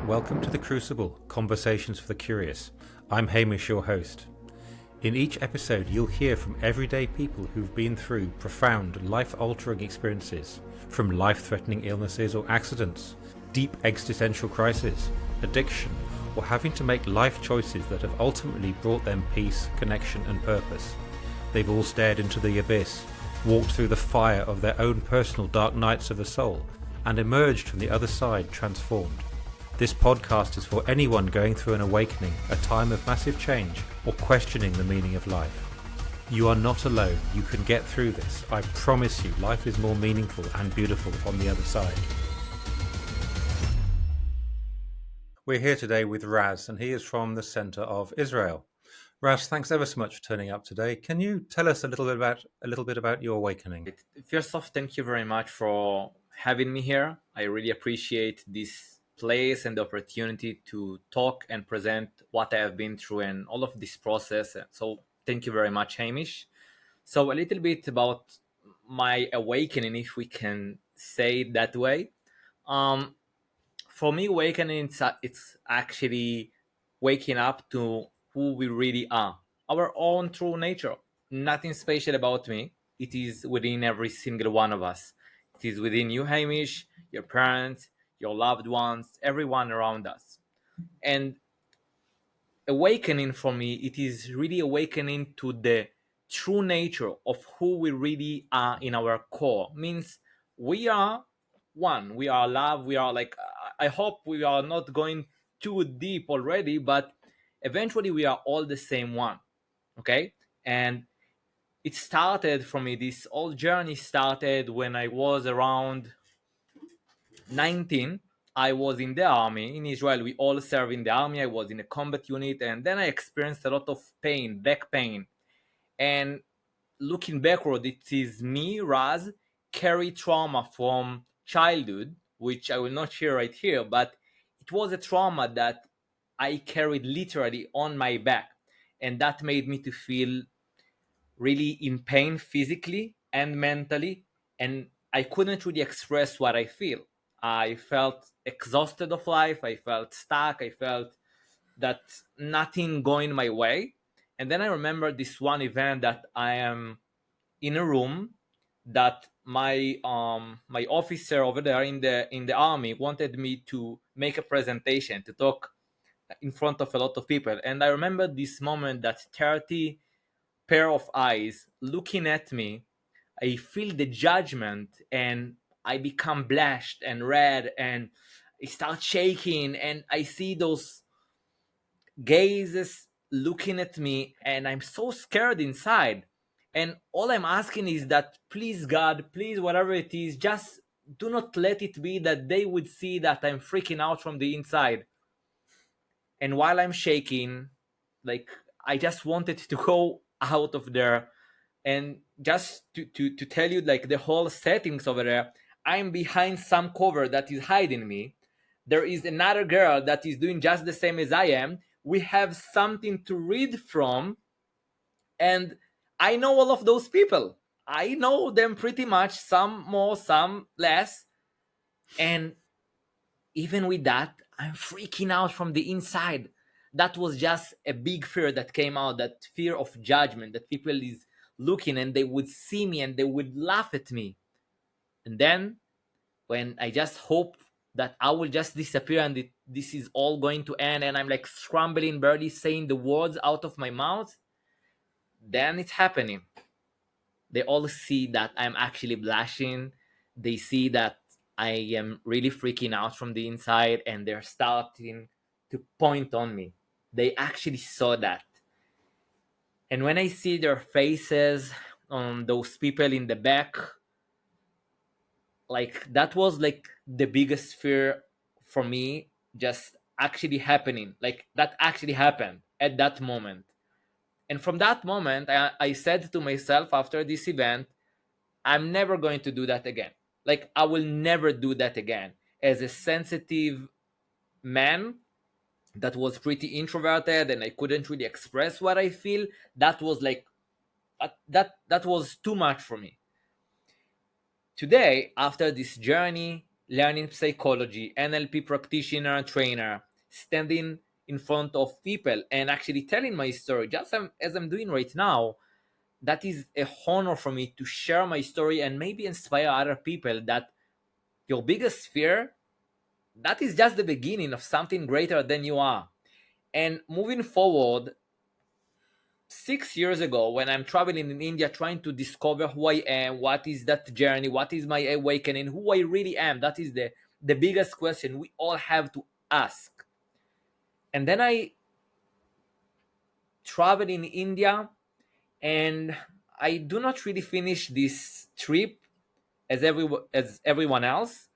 Welcome to the Crucible, Conversations for the Curious. I'm Hamish, your host. In each episode, you'll hear from everyday people who've been through profound, life-altering experiences, from life-threatening illnesses or accidents, deep existential crises, addiction, or having to make life choices that have ultimately brought them peace, connection, and purpose. They've all stared into the abyss, walked through the fire of their own personal dark nights of the soul, and emerged from the other side transformed. This podcast is for anyone going through an awakening, a time of massive change, or questioning the meaning of life. You are not alone. You can get through this. I promise you, life is more meaningful and beautiful on the other side. We're here today with Raz, and he is from the Center of Israel. Raz, thanks ever so much for turning up today. Can you tell us a little bit about your awakening? First off, thank you very much for having me here. I really appreciate this place and the opportunity to talk and present what I have been through and all of this process. So thank you very much, Hamish. So a little bit about my awakening, if we can say it that way. For me, awakening, it's actually waking up to who we really are, our own true nature. Nothing special about me. It is within every single one of us. It is within you, Hamish, your parents, your loved ones, everyone around us. And awakening for me, it is really awakening to the true nature of who we really are in our core. Means we are one, we are love, we are like, I hope we are not going too deep already, but eventually we are all the same one. Okay. And it started for me, this whole journey started when I was around 19. I was in the army in Israel. We all serve in the army. I was in a combat unit, and then I experienced a lot of pain, back pain. And looking backward, it is me, Raz, carry trauma from childhood, which I will not share right here, but it was a trauma that I carried literally on my back, and that made me to feel really in pain physically and mentally, and I couldn't really express what I feel. I felt exhausted of life, I felt stuck, I felt that nothing going my way. And then I remember this one event that I am in a room that my officer over there in the army wanted me to make a presentation, to talk in front of a lot of people. And I remember this moment, that 30 pair of eyes looking at me. I feel the judgment, and I become blushed and red, and I start shaking, and I see those gazes looking at me, and I'm so scared inside. And all I'm asking is that, please God, please, whatever it is, just do not let it be that they would see that I'm freaking out from the inside. And while I'm shaking, like, I just wanted to go out of there. And just to tell you, like, the whole settings over there, I'm behind some cover that is hiding me. There is another girl that is doing just the same as I am. We have something to read from, and I know all of those people. I know them pretty much, some more, some less. And even with that, I'm freaking out from the inside. That was just a big fear that came out, that fear of judgment, that people is looking and they would see me and they would laugh at me. And then when I just hope that I will just disappear and this is all going to end, and I'm like scrambling, barely saying the words out of my mouth, then it's happening. They all see that I'm actually blushing. They see that I am really freaking out from the inside, and they're starting to point on me. They actually saw that. And when I see their faces on those people in the back, like, that was like the biggest fear for me, just actually happening. Like, that actually happened at that moment. And from that moment, I said to myself after this event, I'm never going to do that again. Like, I will never do that again. As a sensitive man that was pretty introverted and I couldn't really express what I feel, that was like, that was too much for me. Today, after this journey, learning psychology, NLP practitioner and trainer, standing in front of people and actually telling my story, just as I'm doing right now. That is a honor for me to share my story and maybe inspire other people that your biggest fear, that is just the beginning of something greater than you are. And moving forward, 6 years ago, when I'm traveling in India trying to discover who I am, what is that journey, what is my awakening, who I really am, that is the biggest question we all have to ask. And then I traveled in India, and I do not really finish this trip as everyone else.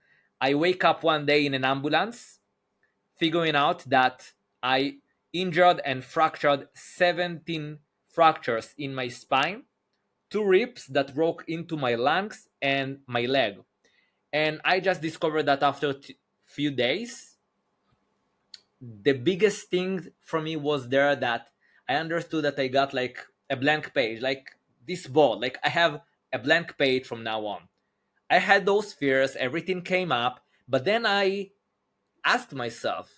I wake up one day in an ambulance, figuring out that I injured and fractured 17 fractures in my spine, two ribs that broke into my lungs and my leg. And I just discovered that after a few days, the biggest thing for me was there that I understood that I got like a blank page, like this board, like I have a blank page from now on. I had those fears, everything came up, but then I asked myself,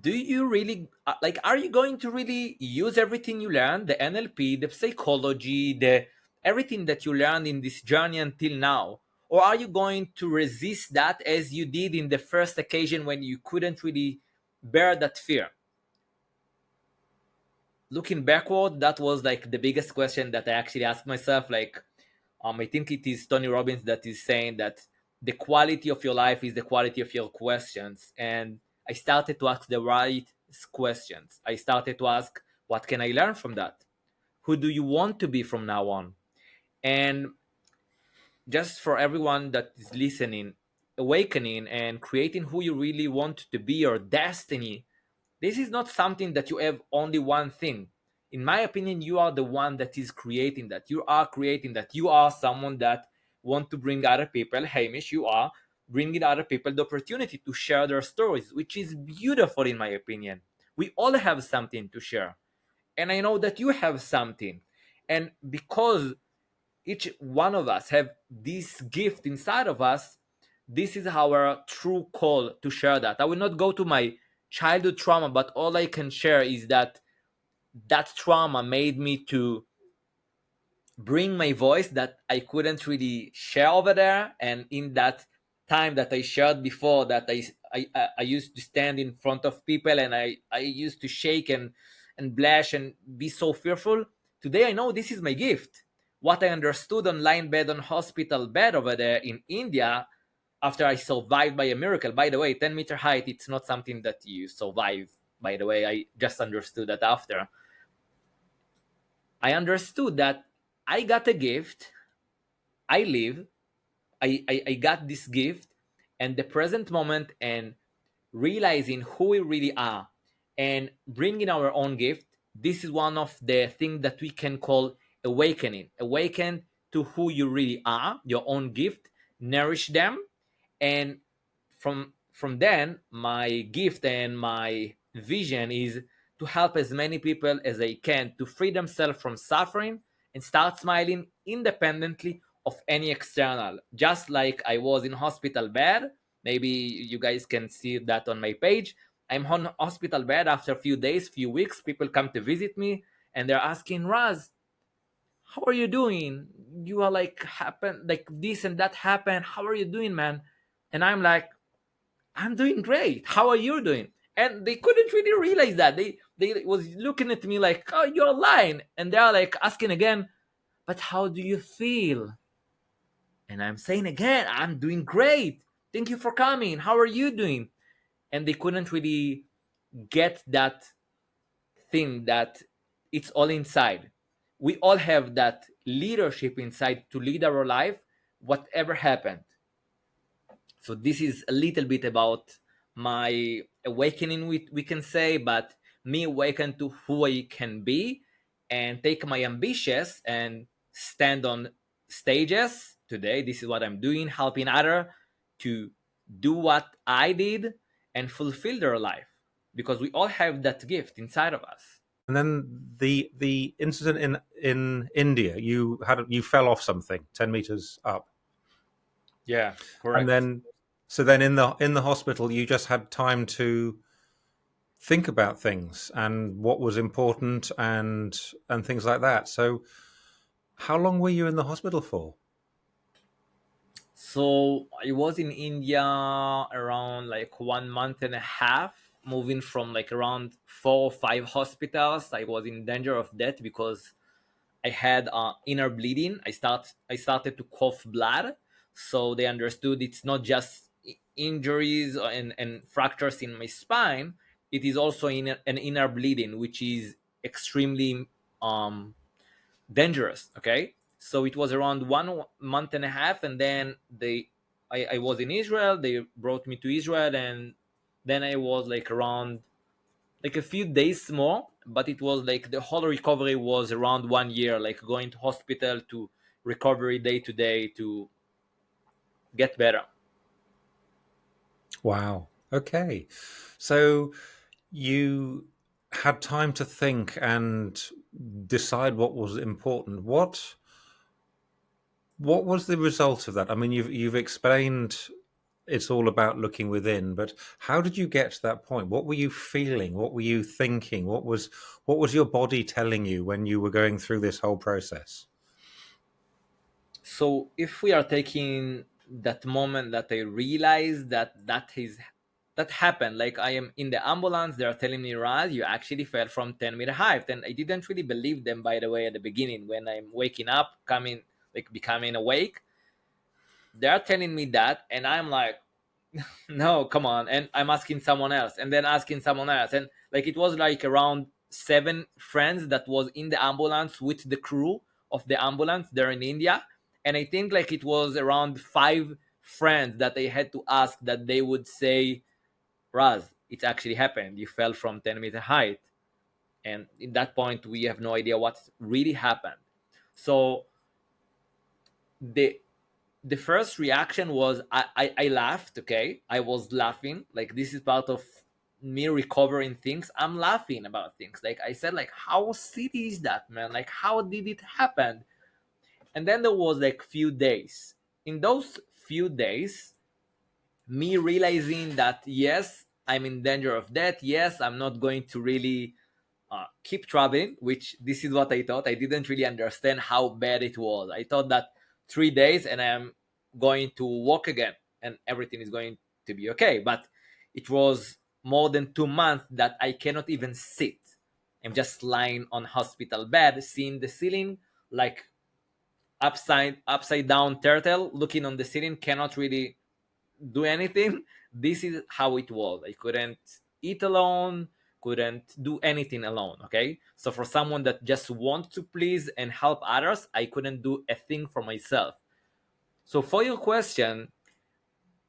do you really like, are you going to really use everything you learned, the NLP, the psychology, the everything that you learned in this journey until now? Or are you going to resist that as you did in the first occasion when you couldn't really bear that fear? Looking backward, that was like the biggest question that I actually asked myself. Like, I think it is Tony Robbins that is saying that the quality of your life is the quality of your questions. And I started to ask the right questions. I started to ask, what can I learn from that? Who do you want to be from now on? And just for everyone that is listening, awakening and creating who you really want to be, your destiny, this is not something that you have only one thing. In my opinion, you are the one that is creating that. You are creating that. You are someone that want to bring other people. Hamish, you are bringing other people the opportunity to share their stories, which is beautiful in my opinion. We all have something to share. And I know that you have something. And because each one of us have this gift inside of us, this is our true call to share that. I will not go to my childhood trauma, but all I can share is that that trauma made me to bring my voice that I couldn't really share over there. And in that time that I shared before, that I used to stand in front of people and I used to shake and blush and be so fearful. Today I know this is my gift. What I understood on line bed, on hospital bed over there in India, after I survived by a miracle. By the way, 10-meter height, it's not something that you survive. By the way, I just understood that after. I understood that I got a gift. I live. I got this gift, and the present moment, and realizing who we really are, and bringing our own gift. This is one of the things that we can call awakening. Awaken to who you really are, your own gift. Nourish them, and from then my gift and my vision is to help as many people as I can to free themselves from suffering and start smiling independently of any external. Just like I was in hospital bed, maybe you guys can see that on my page. I'm on hospital bed after a few days, few weeks, people come to visit me and they're asking, Raz, how are you doing? You are like happen like this and that happened, how are you doing, man? And I'm like, I'm doing great. How are you doing? And they couldn't really realize that. They was looking at me like, oh, you're lying. And they're like asking again, but how do you feel? And I'm saying again, I'm doing great. Thank you for coming. How are you doing? And they couldn't really get that thing that it's all inside. We all have that leadership inside to lead our life, whatever happened. So this is a little bit about my awakening, we can say, but me awaken to who I can be and take my ambitions and stand on stages. Today this is what I'm doing, helping other to do what I did and fulfill their life, because we all have that gift inside of us. And then the incident in India, you fell off something 10 meters up, Yeah, and correct. then So then in the hospital, you just had time to think about things and what was important and things like that. So how long were you in the hospital for? So I was in India around like 1 month and a half, moving from like around 4 or 5 hospitals. I was in danger of death because I had inner bleeding. I started to cough blood, so they understood it's not just injuries and fractures in my spine. It is also in an inner bleeding, which is extremely um, dangerous. Okay, so it was around 1 month and a half, and then I was in Israel. They brought me to Israel, and then I was like around like a few days more, but it was like the whole recovery was around 1 year, like going to hospital to recovery day to day to get better. Wow. Okay. So you had time to think and decide what was important. What was the result of that? I mean, you've explained it's all about looking within, but how did you get to that point? What were you feeling? What were you thinking? What was your body telling you when you were going through this whole process? So if we are taking that moment that I realized that happened, like I am in the ambulance, they are telling me, Raz, you actually fell from 10-meter height. And I didn't really believe them, by the way, at the beginning. When I'm waking up, coming like becoming awake, they're telling me that, and I'm like, no, come on. And I'm asking someone else, and then asking someone else, and like it was like around 7 friends that was in the ambulance with the crew of the ambulance there in India. And I think like it was around 5 friends that I had to ask that they would say, Raz, it actually happened, you fell from 10-meter height. And in that point we have no idea what really happened. So the the first reaction was I laughed. Okay, I was laughing, like this is part of me recovering things. I'm laughing about things, like I said, like how silly is that, man, like how did it happen? And then there was like few days. In those few days, me realizing that yes, I'm in danger of death, yes, I'm not going to really keep traveling, which this is what I thought. I didn't really understand how bad it was. I thought that 3 days and I'm going to walk again and everything is going to be okay. But it was more than 2 months that I cannot even sit. I'm just lying on hospital bed, seeing the ceiling like upside down turtle, looking on the ceiling, cannot really do anything. This is how it was. I couldn't eat alone, couldn't do anything alone. Okay, so for someone that just wants to please and help others, I couldn't do a thing for myself. So for your question,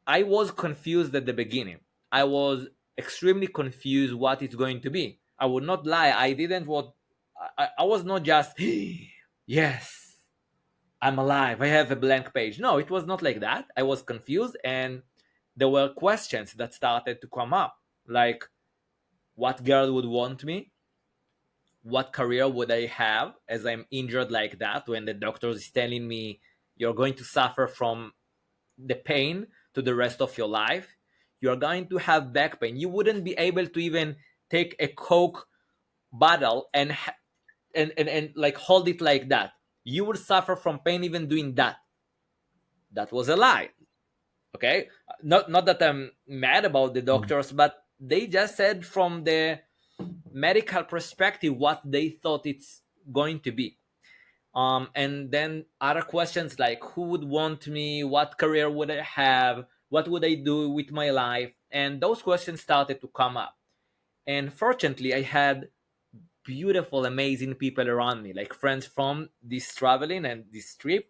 I was confused at the beginning. I was extremely confused what it's going to be. I would not lie, I didn't want, I was not just yes, I'm alive, I have a blank page. No, it was not like that. I was confused, and there were questions that started to come up, like what girl would want me? What career would I have as I'm injured like that, when the doctor is telling me you're going to suffer from the pain to the rest of your life? You're going to have back pain. You wouldn't be able to even take a Coke bottle and like hold it like that. You would suffer from pain even doing that. That was a lie. Okay, not that I'm mad about the Mm. doctors, but they just said from the medical perspective what they thought it's going to be. And then other questions like who would want me, what career would I have, what would I do with my life, and those questions started to come up. And fortunately I had beautiful amazing people around me, like friends from this traveling and this trip.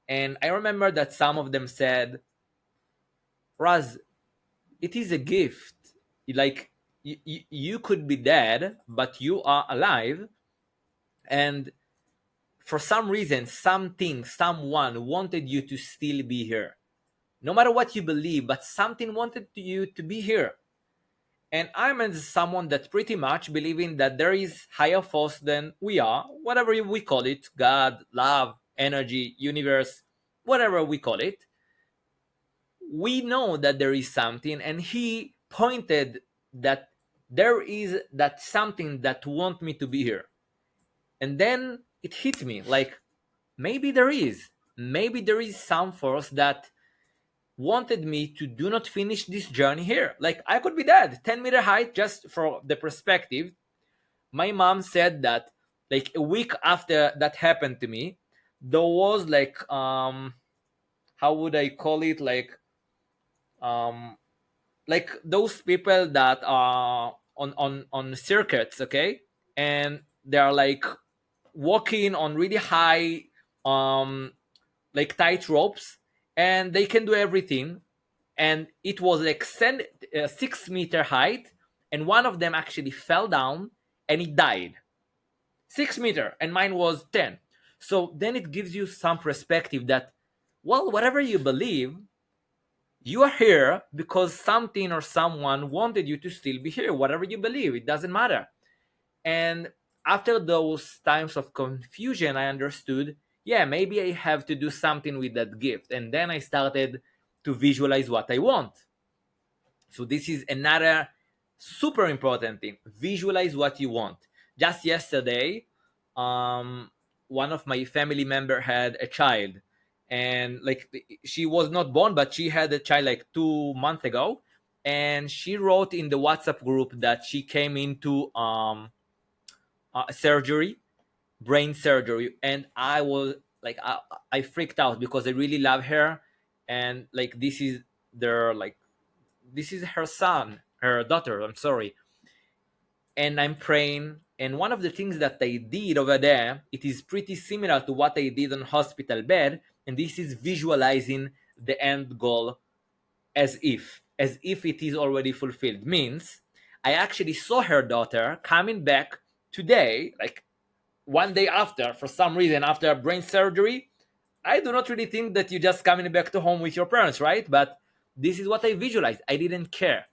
And I remember that some of them said, Raz, it is a gift. Like you could be dead, but you are alive, and for some reason, something, someone wanted you to still be here. No matter what you believe, but something wanted you to be here. And I'm as someone that pretty much believing that there is higher force than we are, whatever we call it, God, love, energy, universe, whatever we call it, we know that there is something, and he pointed that there is that something that want me to be here. And then it hit me like, maybe there is some force that wanted me to do not finish this journey here. Like, I could be dead, 10-meter height. Just for the perspective, my mom said that like a week after that happened to me, there was like how would I call it, um like those people that are on circuits, okay, and they are like walking on really high um like tight ropes, and they can do everything. And it was like 6-meter height, and one of them actually fell down and he died. 6 meter, and mine was 10. So then it gives you some perspective that, well, whatever you believe, you are here because something or someone wanted you to still be here. Whatever you believe, it doesn't matter. And after those times of confusion, I understood, yeah, maybe I have to do something with that gift. And then I started to visualize what I want. So this is another super important thing. Visualize what you want. Just yesterday, one of my family member had a child, and like she was not born, but she had a child like 2 months ago, and she wrote in the WhatsApp group that she came into surgery, brain surgery, and I was like, I freaked out because I really love her, and like this is her son, her daughter, I'm sorry. And I'm praying. And one of the things that I did over there, it is pretty similar to what I did on hospital bed. And this is visualizing the end goal as if it is already fulfilled. Means I actually saw her daughter coming back today, like one day after, for some reason, after brain surgery. I do not really think that you just coming back to home with your parents, right? But this is what I visualized. I didn't care.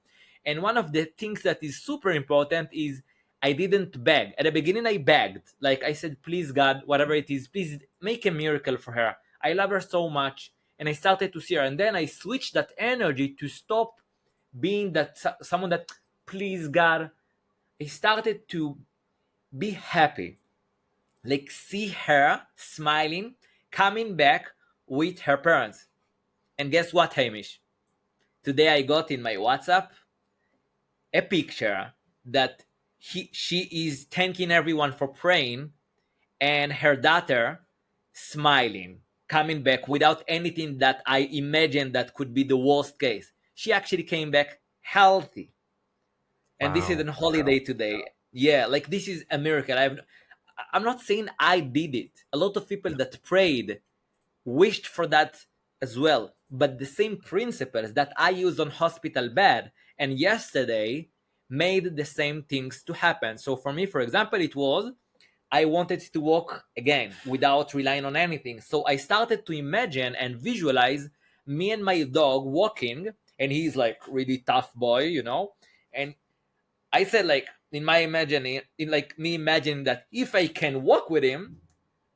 And one of the things that is super important is I didn't beg. At the beginning, I begged. Like I said, please, God, whatever it is, please make a miracle for her. I love her so much. And I started to see her. And then I switched that energy to stop being that someone that, please, God. I started to be happy, like see her smiling, coming back with her parents. And guess what, Hamish? Today I got in my WhatsApp a picture that she is thanking everyone for praying, and her daughter smiling, coming back without anything that I imagined that could be the worst case. She actually came back healthy. And this is Wow. on holiday today. Yeah, like this is a miracle. I'm not saying I did it. A lot of people that prayed wished for that as well. But the same principles that I use on hospital bed and yesterday made the same things to happen. So for me, for example, it was I wanted to walk again without relying on anything. So I started to imagine and visualize me and my dog walking, and he's like really tough boy, and I said, like, in my imagining, in like me imagining that if I can walk with him,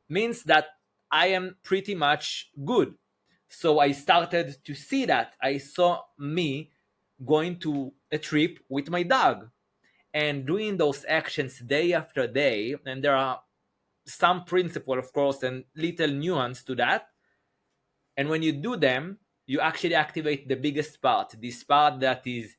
means that I am pretty much good. So I started to see that. I saw me going to a trip with my dog and doing those actions day after day. And there are some principle, of course, and little nuance to that. And when you do them, you actually activate the biggest part, this part that is,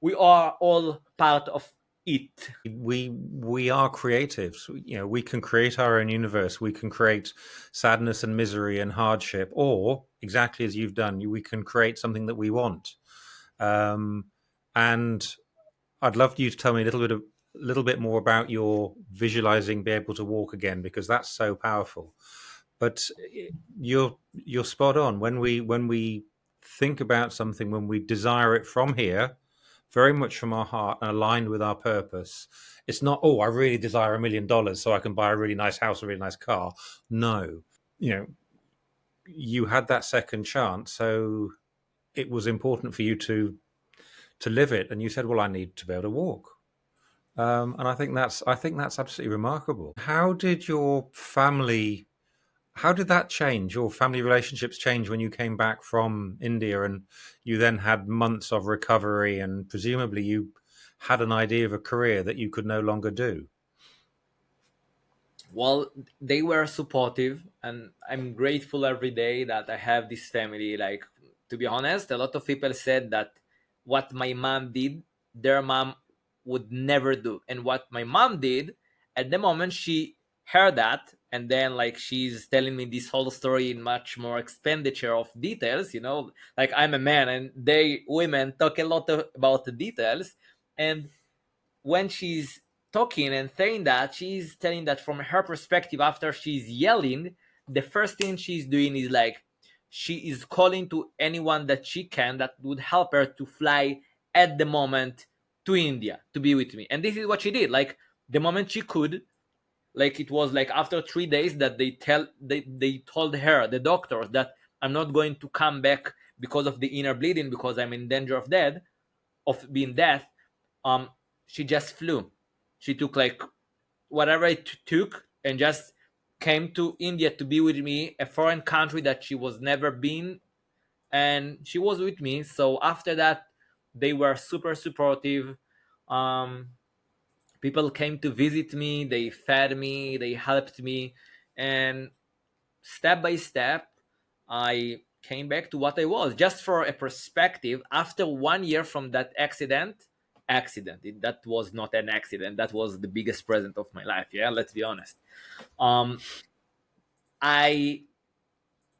we are all part of it. We are creatives. We can create our own universe. We can create sadness and misery and hardship, or exactly as you've done, we can create something that we want. And I'd love you to tell me a little bit more about your visualizing, be able to walk again, because that's so powerful. But you're spot on. When we think about something, when we desire it from here, very much from our heart and aligned with our purpose, it's not, oh, I really desire $1 million so I can buy a really nice house, a really nice car. No, you had that second chance, so it was important for you to live it, and you said, well, I need to be able to walk. And I think that's absolutely remarkable. How did your family How did that change? Your family relationships change when you came back from India, and you then had months of recovery, and presumably you had an idea of a career that you could no longer do. Well, they were supportive, and I'm grateful every day that I have this family. Like, to be honest, a lot of people said that what my mom did, their mom would never do. And what my mom did, at the moment she heard that, and then like she's telling me this whole story in much more expenditure of details, like I'm a man and they women talk a lot about the details. And when she's talking and saying that, she's telling that from her perspective, after she's yelling, the first thing she's doing is like she is calling to anyone that she can that would help her to fly at the moment to India to be with me. And this is what she did. Like the moment she could, like it was like after 3 days that they told her, the doctors, that I'm not going to come back because of the inner bleeding, because I'm in danger of being death. um she just flew. She took like whatever it took and just came to India to be with me, a foreign country that she was never been, and she was with me. So after that, they were super supportive. um People came to visit me, they fed me, they helped me, and step by step I came back to what I was. Just for a perspective, after 1 year from that that was not an accident, that was the biggest present of my life, yeah, let's be honest. I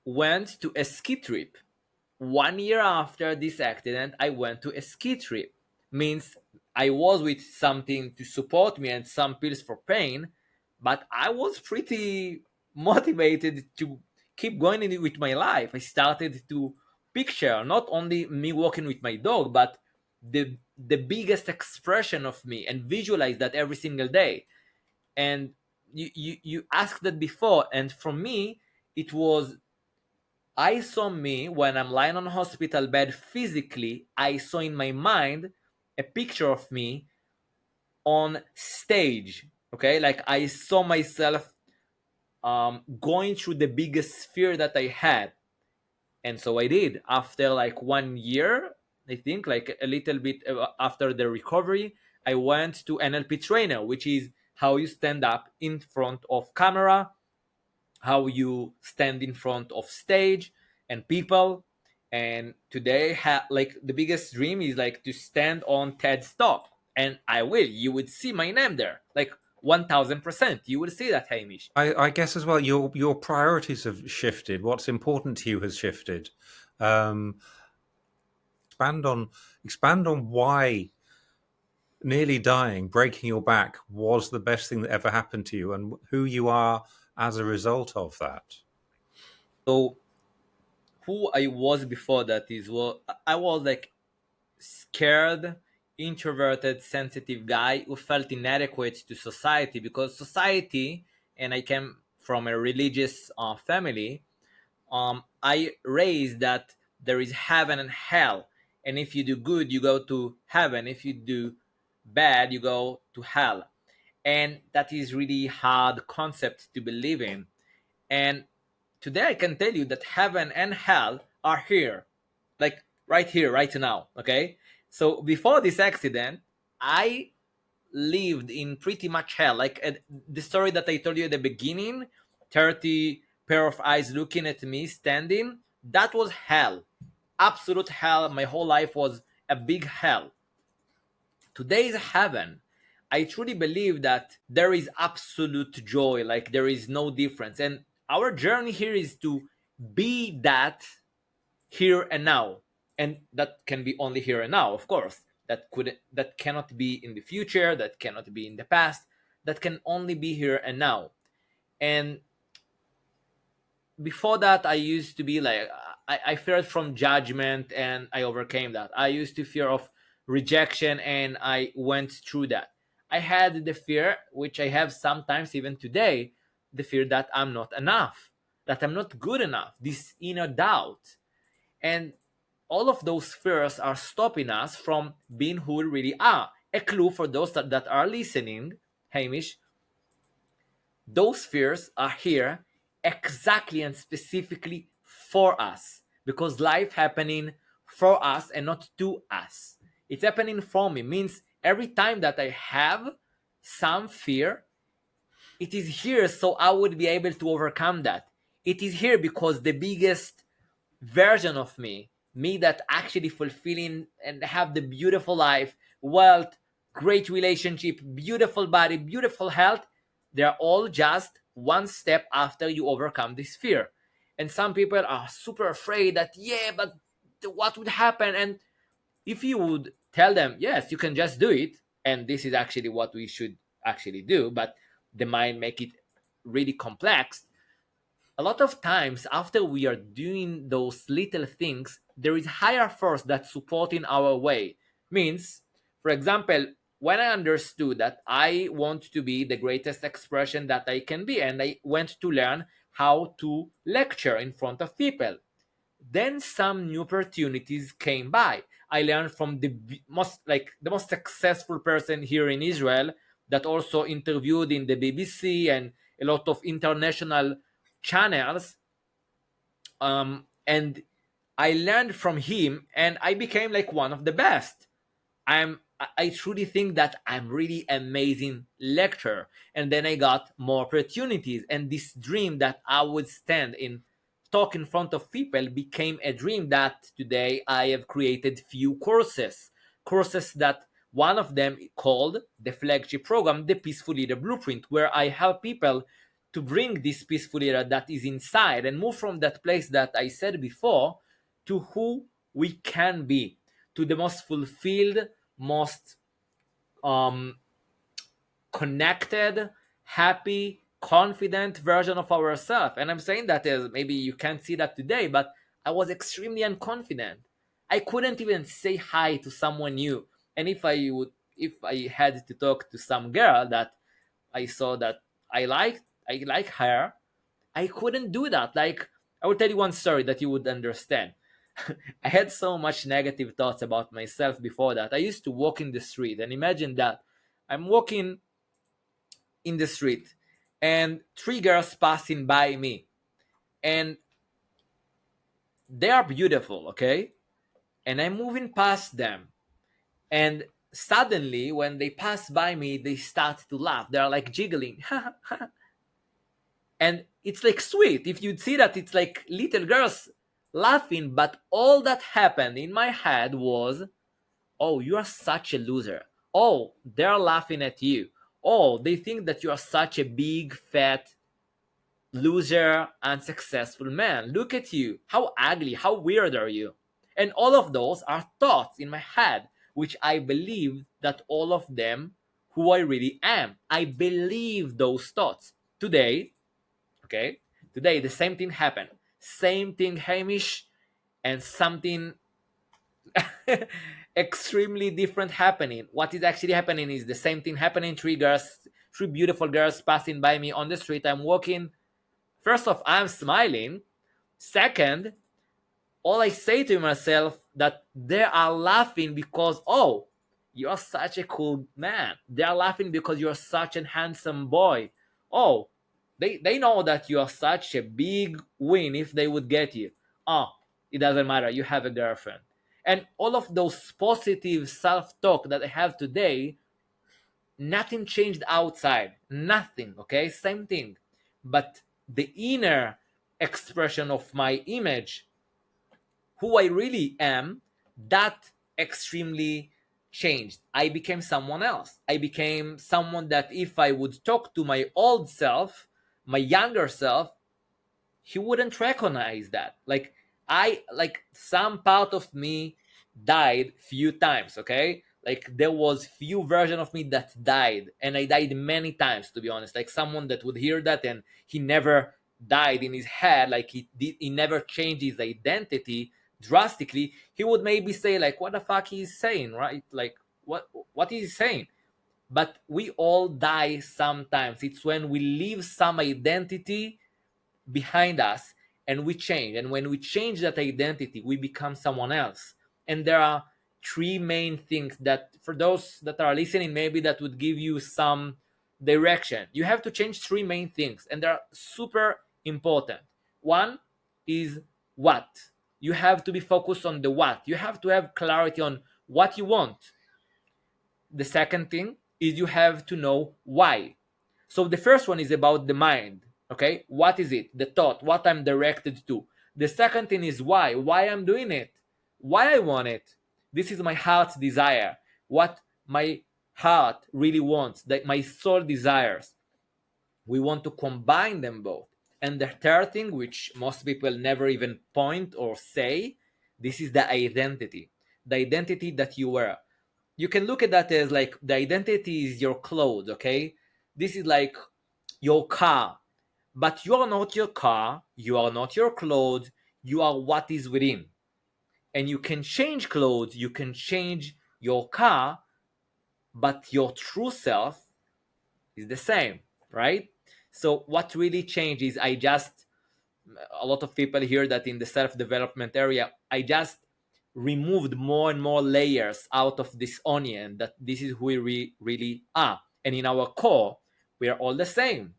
went to a ski trip. 1 year after this accident, I went to a ski trip. Means I was with something to support me and some pills for pain, but I was pretty motivated to keep going with my life. I started to picture not only me walking with my dog, but the biggest expression of me, and visualize that every single day. And you asked that before, and for me, it was, I saw me when I'm lying on a hospital bed physically. I saw in my mind a picture of me on stage. Okay, like I saw myself going through the biggest fear that I had, and so I did. After like 1 year, I think, like a little bit after the recovery, I went to NLP trainer, which is how you stand up in front of camera, how you stand in front of stage and people. And today like the biggest dream is like to stand on TED's talk, and I will. You would see my name there, like 1000%. You will see that, Hamish. I guess as well, your priorities have shifted. What's important to you has shifted. Um, expand on expand on why nearly dying, breaking your back, was the best thing that ever happened to you, and who you are as a result of that. So who I was before that is, well, I was like scared, introverted, sensitive guy who felt inadequate to society, because society, and I came from a religious family. I raised that there is heaven and hell, and if you do good, you go to heaven. If you do bad, you go to hell, and that is really hard concept to believe in. And today, I can tell you that heaven and hell are here, like right here, right now. Okay, so before this accident, I lived in pretty much hell. Like the story that I told you at the beginning, 30 pair of eyes looking at me standing, that was hell. Absolute hell. My whole life was a big hell. Today is heaven. I truly believe that there is absolute joy, like there is no difference. And our journey here is to be that here and now. And that can be only here and now, of course. That cannot be in the future, that cannot be in the past, that can only be here and now. And before that, I used to be like, I feared from judgment, and I overcame that. I used to fear of rejection, and I went through that. I had the fear, which I have sometimes even today, the fear that I'm not enough, that I'm not good enough, this inner doubt. And all of those fears are stopping us from being who we really are. A clue for those that are listening, Hamish, those fears are here, exactly and specifically for us, because life happening for us and not to us. It's happening for me. Means every time that I have some fear, it is here so I would be able to overcome that. It is here because the biggest version of me that actually fulfilling and have the beautiful life, wealth, great relationship, beautiful body, beautiful health, they're all just one step after you overcome this fear. And some people are super afraid that, yeah, but what would happen? And if you would tell them, yes, you can just do it, and this is actually what we should actually do, but the mind make it really complex. A lot of times after we are doing those little things, there is higher force that's supporting our way. Means, for example, when I understood that I want to be the greatest expression that I can be, and I went to learn how to lecture in front of people, then some new opportunities came by. I learned from the most successful person here in Israel that also interviewed in the BBC and a lot of international channels. And I learned from him, and I became like one of the best. I truly think that I'm really amazing lecturer. And then I got more opportunities, and this dream that I would stand in talk in front of people became a dream that today I have created few courses that one of them called the flagship program, the Peaceful Leader Blueprint, where I help people to bring this peaceful leader that is inside and move from that place that I said before to who we can be, to the most fulfilled, most um, connected, happy, confident version of ourselves. And I'm saying that as maybe you can't see that today, but I was extremely unconfident. I couldn't even say hi to someone new. And if I had to talk to some girl that I saw that I like her, I couldn't do that. Like, I will tell you one story that you would understand. I had so much negative thoughts about myself before that. I used to walk in the street, and imagine that I'm walking in the street and three girls passing by me, and they are beautiful, okay? And I'm moving past them, and suddenly when they pass by me, they start to laugh. They're like jiggling. And it's like sweet. If you'd see that, it's like little girls laughing, but all that happened in my head was, oh, you are such a loser. Oh, they're laughing at you. Oh, they think that you are such a big, fat loser, unsuccessful man. Look at you. How ugly, how weird are you? And all of those are thoughts in my head, which I believe that all of them who I really am. I believe those thoughts. Today, okay, today the same thing happened. Same thing, Hamish, and something extremely different happening. What is actually happening is the same thing happening. Three beautiful girls passing by me on the street. I'm walking. First off, I'm smiling. Second, all I say to myself that they are laughing because, oh, you're such a cool man. They are laughing because you're such a handsome boy. Oh, they know that you are such a big win if they would get you. Oh, it doesn't matter. You have a girlfriend. And all of those positive self-talk that I have today, nothing changed outside. Nothing, okay? Same thing. But the inner expression of my image, who I really am, that extremely changed. I became someone else. I became someone that if I would talk to my old self, my younger self, he wouldn't recognize that. Like some part of me died few times, okay? Like there was few version of me that died, and I died many times, to be honest. Like someone that would hear that and he never died in his head, like he never changed his identity drastically, he would maybe say like, what the fuck he's saying, right? Like what is he saying? But we all die sometimes. It's when we leave some identity behind us and we change. And when we change that identity, we become someone else. And there are three main things that, for those that are listening, maybe that would give you some direction. You have to change three main things, and they're super important. One is what. You have to be focused on the what. You have to have clarity on what you want. The second thing is you have to know why. So the first one is about the mind. Okay, what is it? The thought, what I'm directed to. The second thing is why I'm doing it, why I want it. This is my heart's desire, what my heart really wants, that my soul desires. We want to combine them both. And the third thing, which most people never even point or say, this is the identity. The identity that you wear. You can look at that as like the identity is your clothes, okay? This is like your car. But you are not your car, you are not your clothes, you are what is within. And you can change clothes, you can change your car, but your true self is the same, right? So what really changed is a lot of people hear that in the self-development area, I just removed more and more layers out of this onion, that this is who we really are. And in our core, we are all the same.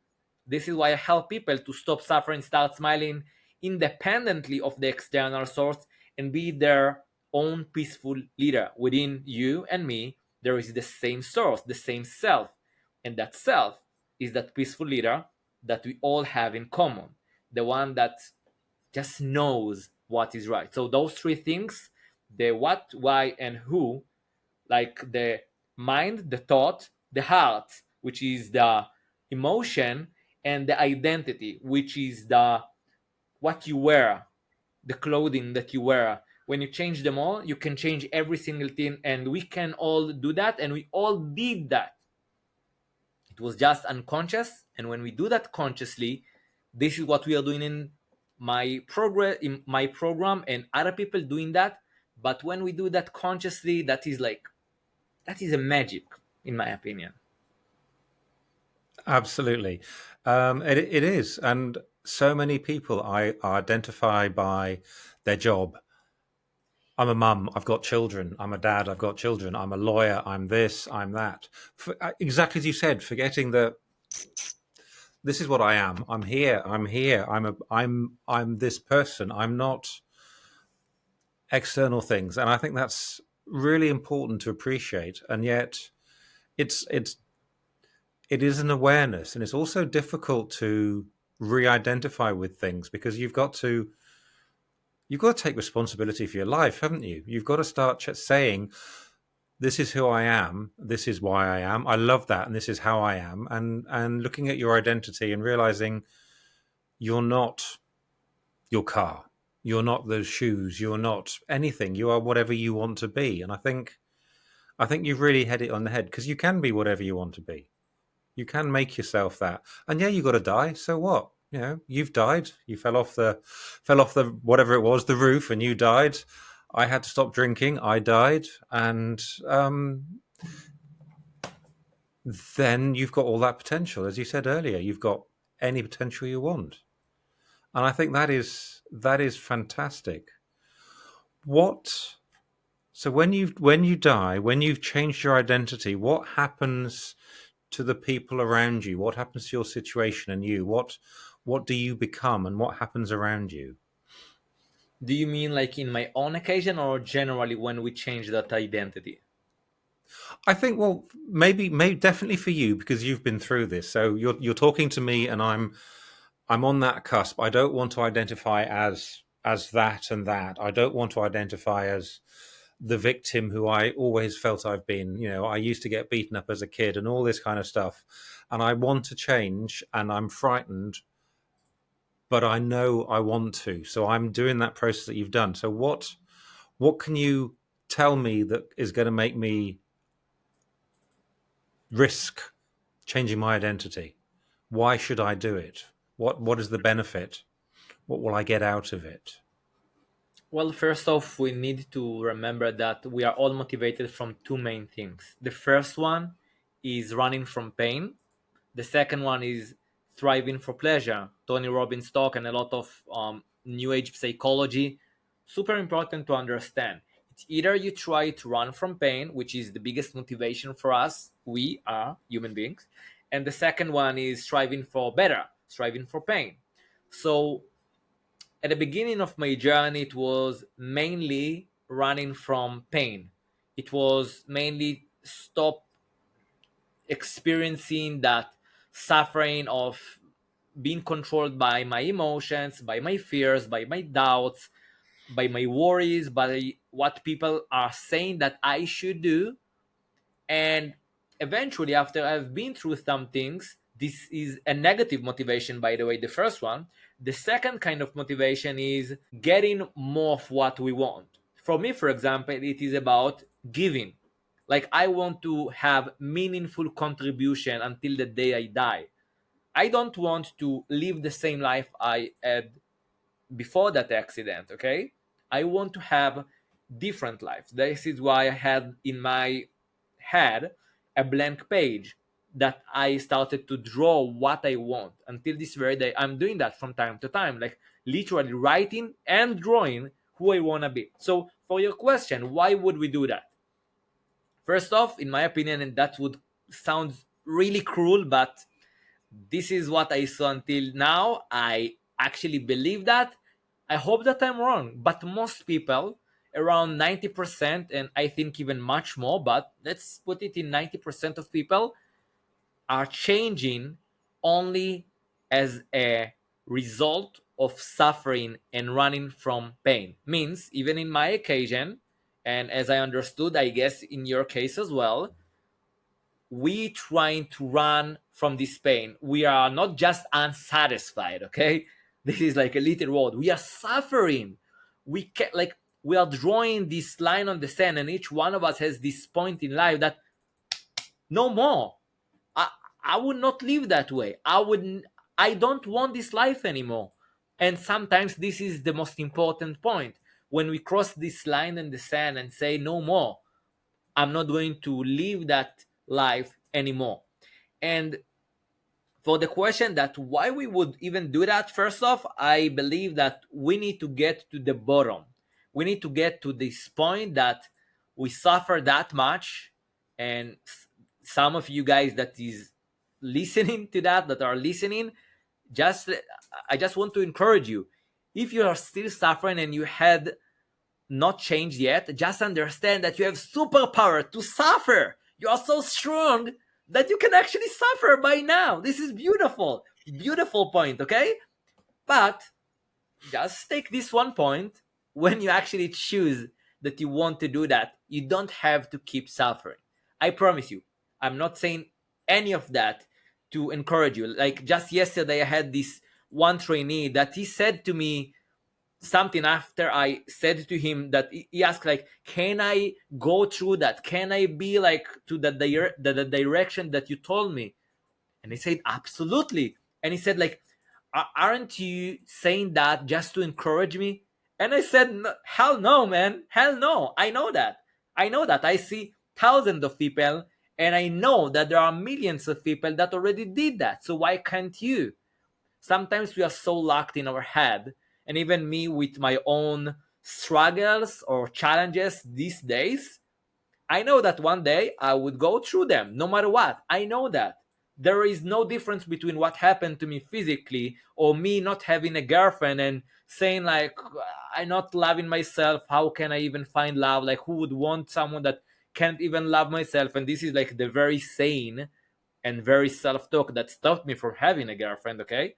This is why I help people to stop suffering, start smiling independently of the external source, and be their own peaceful leader. Within you and me, there is the same source, the same self. And that self is that peaceful leader that we all have in common, the one that just knows what is right. So those three things, the what, why, and who, like the mind, the thought, the heart, which is the emotion, and the identity, which is the what you wear, the clothing that you wear. When you change them all, you can change every single thing, and we can all do that, and we all did that. It was just unconscious, and when we do that consciously, this is what we are doing in my program, and other people doing that. But when we do that consciously, that is a magic, in my opinion. Absolutely. It is. And so many people I identify by their job. I'm a mum, I've got children. I'm a dad, I've got children. I'm a lawyer, I'm this, I'm that. Exactly as you said, forgetting that this is what I am. I'm here. I'm this person. I'm not external things. And I think that's really important to appreciate. And yet it is an awareness, and it's also difficult to re-identify with things, because you've got to take responsibility for your life, haven't you? You've got to start saying, this is who I am, this is why I am, I love that, and this is how I am, and looking at your identity and realizing you're not your car, you're not those shoes, you're not anything, you are whatever you want to be. And I think you've really hit it on the head, because you can be whatever you want to be. You can make yourself that. And yeah, you got to die. So what? You know, you've died. You fell off the whatever it was, the roof, and you died. I had to stop drinking. I died, and then you've got all that potential, as you said earlier. You've got any potential you want, and I think that is fantastic. What? So when you die, when you've changed your identity, what happens to the people around you? What happens to your situation and you? What do you become, and what happens around you? Do you mean like in my own occasion, or generally when we change that identity? I think, well, maybe definitely for you, because you've been through this. So you're talking to me, and I'm on that cusp. I don't want to identify as that and that. I don't want to identify as the victim who I always felt I've been. You know, I used to get beaten up as a kid and all this kind of stuff. And I want to change, and I'm frightened, but I know I want to. So I'm doing that process that you've done. So what can you tell me that is going to make me risk changing my identity? Why should I do it? What is the benefit? What will I get out of it? Well, first off, we need to remember that we are all motivated from two main things. The first one is running from pain. The second one is thriving for pleasure. Tony Robbins talk and a lot of new age psychology. Super important to understand. It's either you try to run from pain, which is the biggest motivation for us. We are human beings. And the second one is striving for better, striving for pain. So at the beginning of my journey, it was mainly running from pain. It was mainly stop experiencing that suffering of being controlled by my emotions, by my fears, by my doubts, by my worries, by what people are saying that I should do. And eventually, after I've been through some things, this is a negative motivation, by the way, the first one. The second kind of motivation is getting more of what we want. For me, for example, it is about giving. Like, I want to have meaningful contribution until the day I die. I don't want to live the same life I had before that accident, okay? I want to have different lives. This is why I had in my head a blank page that I started to draw what I want. Until this very day, I'm doing that from time to time, like literally writing and drawing who I want to be. So, for your question, why would we do that? First off, in my opinion, and that would sound really cruel, but this is what I saw until now. I actually believe that. I hope that I'm wrong, but most people, around 90%, and I think even much more, but let's put it in 90% of people, are changing only as a result of suffering and running from pain. Means, even in my occasion, and as I understood, I guess in your case as well, we trying to run from this pain. We are not just unsatisfied, okay? This is like a little word. We are suffering. We can, like, we are drawing this line on the sand, and each one of us has this point in life that no more. I I would not live that way. I don't want this life anymore. And sometimes this is the most important point. When we cross this line in the sand and say no more, I'm not going to live that life anymore. And for the question that why we would even do that, first off, I believe that we need to get to the bottom. We need to get to this point that we suffer that much. And some of you guys that is listening to that are listening, just I just want to encourage you. If you are still suffering and you had not changed yet, just understand that you have superpower to suffer. You are so strong that you can actually suffer by now. This is beautiful. Beautiful point, okay? But just take this one point. When you actually choose that you want to do that, you don't have to keep suffering. I promise you. I'm not saying any of that to encourage you. Like, just yesterday, I had this one trainee that he said to me something after I said to him that he asked, like, can I go through that? Can I be like to the direction that you told me? And he said, absolutely. And he said, like, aren't you saying that just to encourage me? And I said, no, hell no, man. Hell no. I know that. I know that. I see thousands of people, and I know that there are millions of people that already did that. So why can't you? Sometimes we are so locked in our head, and even me with my own struggles or challenges these days, I know that one day I would go through them no matter what. I know that. There is no difference between what happened to me physically or me not having a girlfriend and saying, like, I'm not loving myself. How can I even find love? Like, who would want someone that can't even love myself? And this is like the very sane and very self-talk that stopped me from having a girlfriend, okay?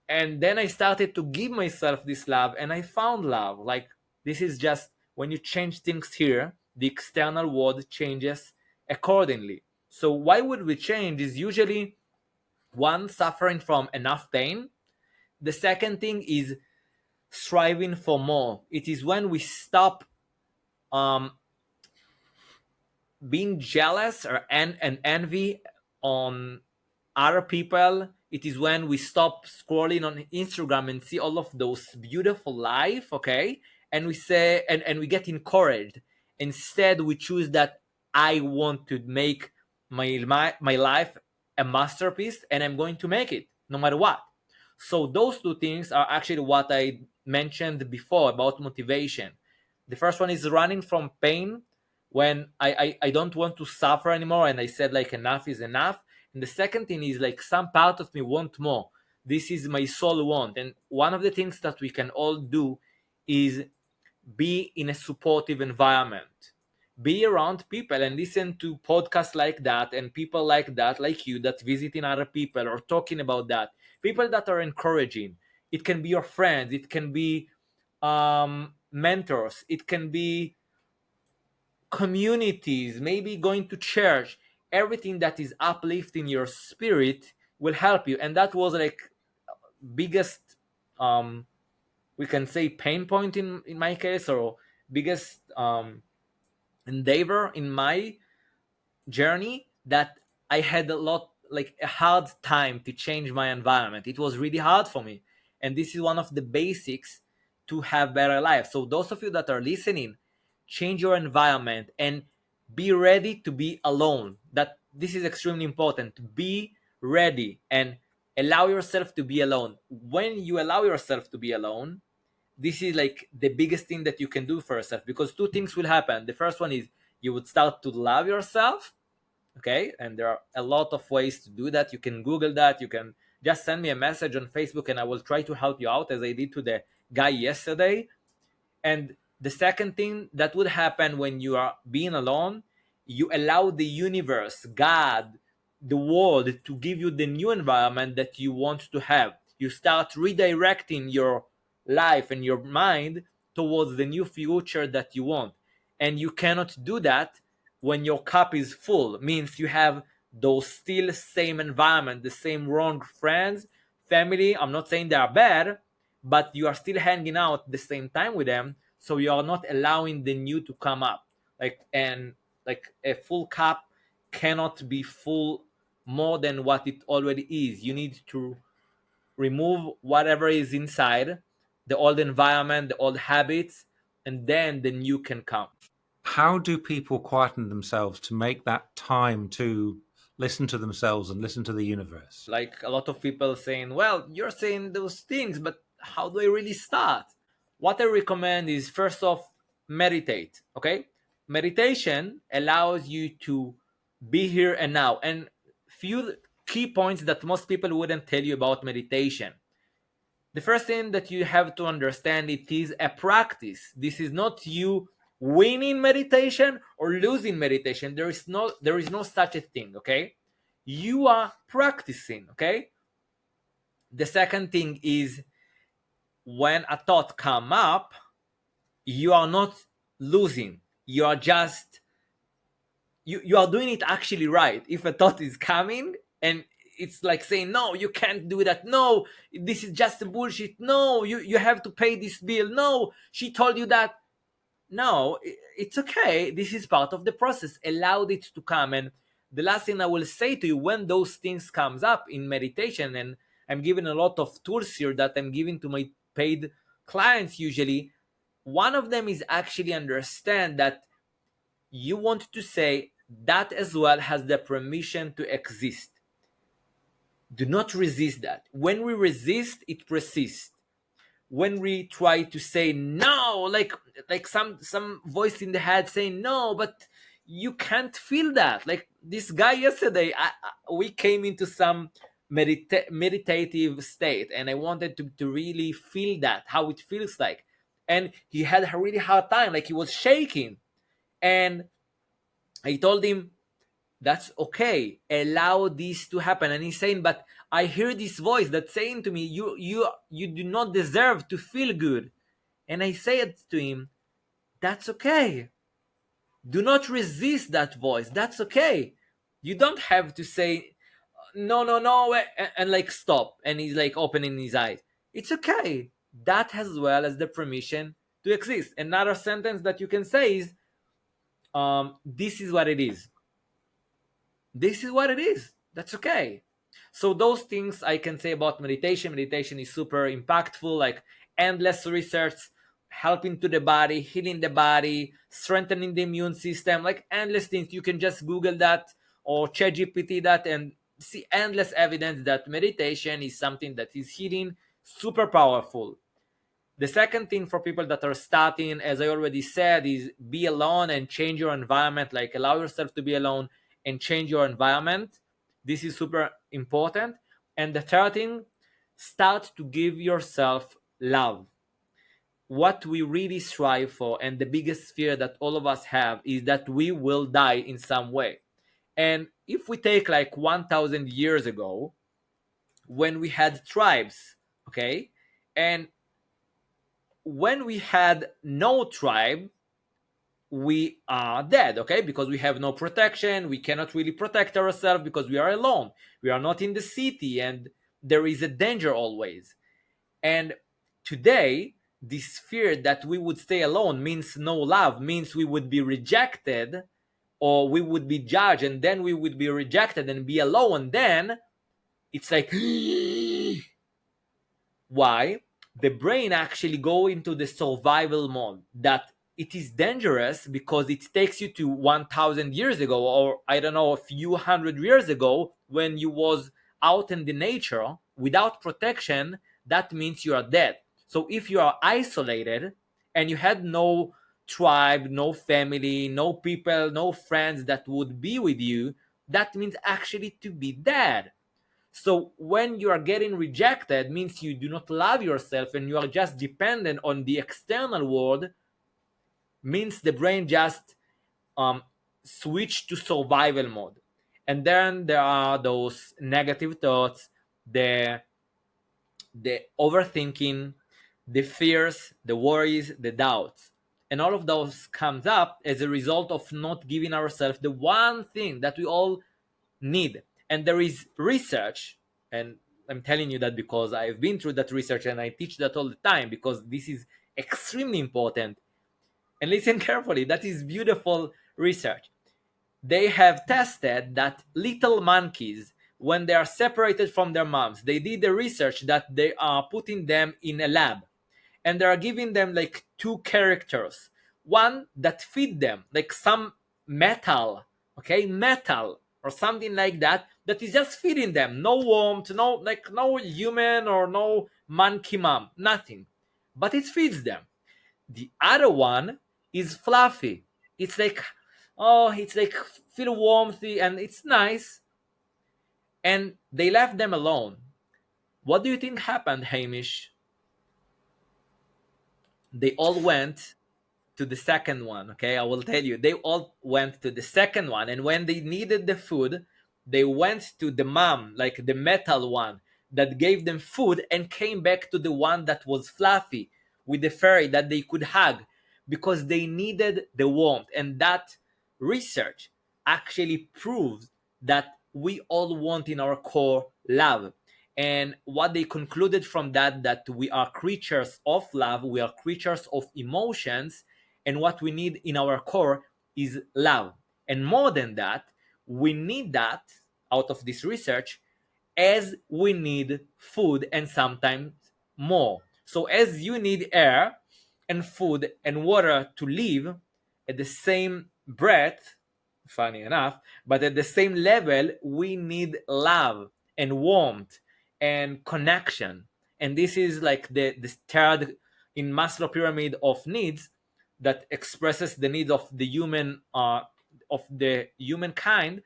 And then I started to give myself this love, and I found love. Like, this is just when you change things here, the external world changes accordingly. So why would we change is usually one, suffering from enough pain. The second thing is striving for more. It is when we stop um, being jealous or and envy on other people. It is when we stop scrolling on Instagram and see all of those beautiful life, okay? And we say, and we get encouraged. Instead, we choose that I want to make my life a masterpiece, and I'm going to make it no matter what. So those two things are actually what I mentioned before about motivation. The first one is running from pain, when I don't want to suffer anymore, and I said, like, enough is enough. And the second thing is, like, some part of me want more. This is my soul want. And one of the things that we can all do is be in a supportive environment. Be around people and listen to podcasts like that and people like that, like you, that visiting other people or talking about that. People that are encouraging. It can be your friends. It can be mentors. It can be communities, maybe going to church. Everything that is uplifting your spirit will help you. And that was like biggest we can say pain point in my case, or biggest endeavor in my journey, that I had a lot, like a hard time to change my environment. It was really hard for me, and this is one of the basics to have better life. So those of you that are listening, change your environment and be ready to be alone. That this is extremely important. Be ready and allow yourself to be alone. When you allow yourself to be alone, this is like the biggest thing that you can do for yourself, because two things will happen. The first one is you would start to love yourself. Okay, and there are a lot of ways to do that. You can Google that. You can just send me a message on Facebook and I will try to help you out, as I did to the guy yesterday. And the second thing that would happen when you are being alone, you allow the universe, God, the world to give you the new environment that you want to have. You start redirecting your life and your mind towards the new future that you want. And you cannot do that when your cup is full. Means you have those still same environment, the same wrong friends, family. I'm not saying they are bad, but you are still hanging out at the same time with them, so you are not allowing the new to come up. Like a full cup cannot be full more than what it already is. You need to remove whatever is inside, the old environment, the old habits, and then the new can come. How do people quieten themselves to make that time to listen to themselves and listen to the universe? Like a lot of people saying, well, you're saying those things, but how do I really start? What I recommend is, first off, meditate. Okay, meditation allows you to be here and now. And few key points that most people wouldn't tell you about meditation. The first thing that you have to understand, it is a practice. This is not you winning meditation or losing meditation. There is no such a thing. Okay, you are practicing. Okay, the second thing is, when a thought come up, you are not losing. You are just you are doing it actually right. If a thought is coming and it's like saying, no, you can't do that, no, this is just a bullshit, no, you have to pay this bill, no, she told you that, no, it's okay, this is part of the process. Allow it to come. And the last thing I will say to you, when those things comes up in meditation, and I'm giving a lot of tools here that I'm giving to my paid clients usually, one of them is actually understand that you want to say that as well has the permission to exist. Do not resist that. When we resist, it persists. When we try to say no, like some voice in the head saying no, but you can't feel that. Like this guy yesterday, we came into some meditative state, and I wanted to really feel that, how it feels like. And he had a really hard time, like he was shaking. And I told him, that's okay, allow this to happen. And he's saying, but I hear this voice that's saying to me, you do not deserve to feel good. And I said to him, that's okay, do not resist that voice, that's okay. You don't have to say no, no, no, and like stop. And he's like opening his eyes. It's okay, that as well as the permission to exist. Another sentence that you can say is, this is what it is. This is what it is. That's okay. So those things I can say about meditation. Meditation is super impactful, like endless research, helping to the body, healing the body, strengthening the immune system, like endless things. You can just Google that or ChatGPT that and see endless evidence that meditation is something that is healing, super powerful. The second thing for people that are starting, as I already said, is be alone and change your environment. Like allow yourself to be alone and change your environment. This is super important. And the third thing, start to give yourself love. What we really strive for, and the biggest fear that all of us have, is that we will die in some way. And if we take like 1,000 years ago, when we had tribes, okay, and when we had no tribe, we are dead, okay, because we have no protection. We cannot really protect ourselves because we are alone. We are not in the city, and there is a danger always. And today, this fear that we would stay alone means no love, means we would be rejected, or we would be judged, and then we would be rejected and be alone. Then it's like, why? The brain actually go into the survival mode, that it is dangerous because it takes you to 1,000 years ago, or I don't know, a few hundred years ago, when you was out in the nature without protection. That means you are dead. So if you are isolated and you had no tribe, no family, no people, no friends that would be with you, that means actually to be dead. So when you are getting rejected, means you do not love yourself and you are just dependent on the external world, means the brain just um, switch to survival mode. And then there are those negative thoughts, the overthinking, the fears, the worries, the doubts. And all of those comes up as a result of not giving ourselves the one thing that we all need. And there is research, and I'm telling you that because I've been through that research and I teach that all the time, because this is extremely important. And listen carefully, that is beautiful research. They have tested that little monkeys, when they are separated from their moms, they did the research that they are putting them in a lab, and they are giving them like two characters, one that feed them like some metal, okay, metal or something like that, that is just feeding them, no warmth, no, like no human or no monkey mom, nothing, but it feeds them. The other one is fluffy. It's like, oh, it's like feel warmthy and it's nice. And they left them alone. What do you think happened, Hamish? They all went to the second one. Okay, I will tell you. They all went to the second one, and when they needed the food, they went to the mom, like the metal one, that gave them food, and came back to the one that was fluffy with the fairy that they could hug, because they needed the warmth. And that research actually proves that we all want in our core love. And what they concluded from that, that we are creatures of love, we are creatures of emotions, and what we need in our core is love. And more than that, we need that, out of this research, as we need food, and sometimes more. So as you need air and food and water to live, at the same breath, funny enough, but at the same level, we need love and warmth and connection. And this is like the third in Maslow pyramid of needs, that expresses the needs of the humankind.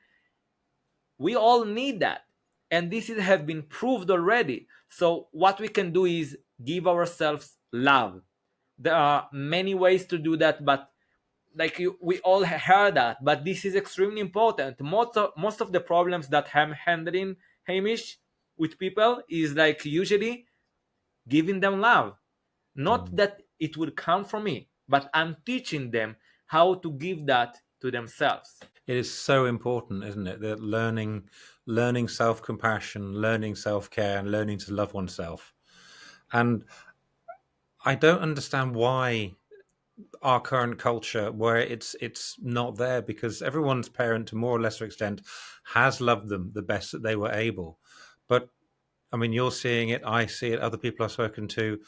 We all need that, and this is, have been proved already. So what we can do is give ourselves love. There are many ways to do that, but like we all heard that, but this is extremely important. Most of the problems that I'm handling, Hamish, with people is like usually giving them love. Not that it will come from me, but I'm teaching them how to give that to themselves. It is so important, isn't it? That learning self-compassion, learning self-care, and learning to love oneself. And I don't understand why our current culture, where it's not there, because everyone's parent, to more or lesser extent, has loved them the best that they were able. But I mean, you're seeing it, I see it, other people I've spoken to.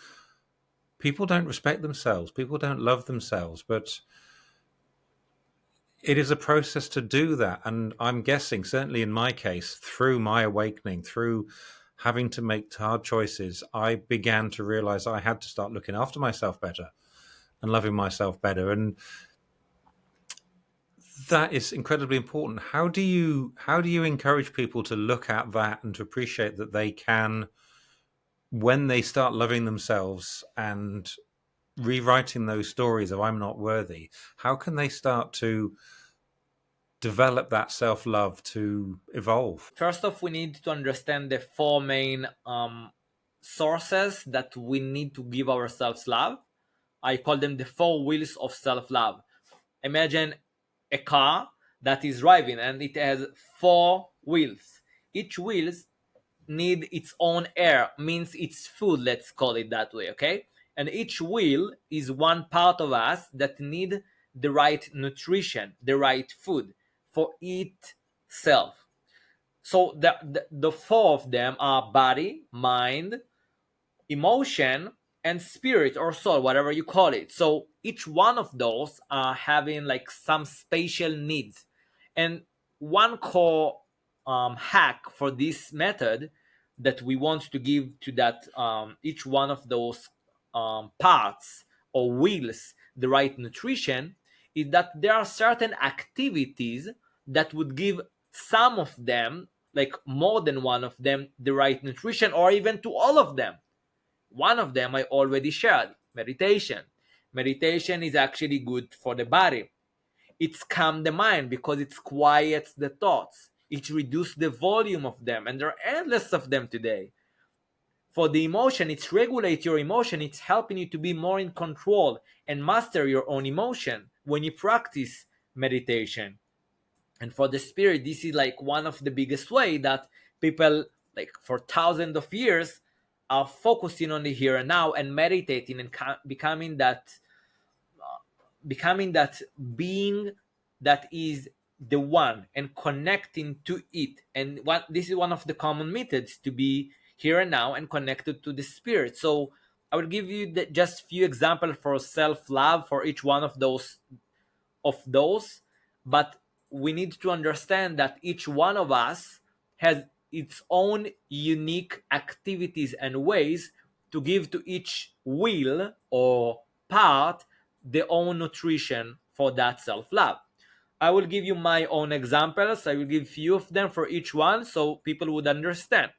People don't respect themselves. People don't love themselves. But it is a process to do that. And I'm guessing, certainly in my case, through my awakening, through having to make hard choices, I began to realize I had to start looking after myself better and loving myself better. And that is incredibly important. How do you encourage people to look at that and to appreciate that they can when they start loving themselves and rewriting those stories of I'm not worthy, how can they start to develop that self-love to evolve? First off, we need to understand the four main sources that we need to give ourselves love. I call them the four wheels of self-love. Imagine a car that is driving and it has four wheels. Each wheels need its own air, means its food, let's call it that way, okay? And each wheel is one part of us that need the right nutrition, the right food for itself. So the four of them are body, mind, emotion, and spirit or soul, whatever you call it. So each one of those are having like some spatial needs. And one core hack for this method that we want to give to that each one of those parts or wheels the right nutrition is that there are certain activities that would give some of them, like more than one of them, the right nutrition, or even to all of them. One of them I already shared, meditation. Meditation is actually good for the body. It's calm the mind because it quiets the thoughts. It reduces the volume of them, and there are endless of them today. For the emotion, it's regulate your emotion. It's helping you to be more in control and master your own emotion when you practice meditation. And for the spirit, this is like one of the biggest way that people, like for thousands of years, are focusing on the here and now and meditating and becoming that being that is the one and connecting to it. And what this is one of the common methods to be here and now and connected to the spirit. So I will give you just few examples for self-love for each one of those, but we need to understand that each one of us has its own unique activities and ways to give to each wheel or part their own nutrition for that self-love. I will give you my own examples. I will give few of them for each one so people would understand.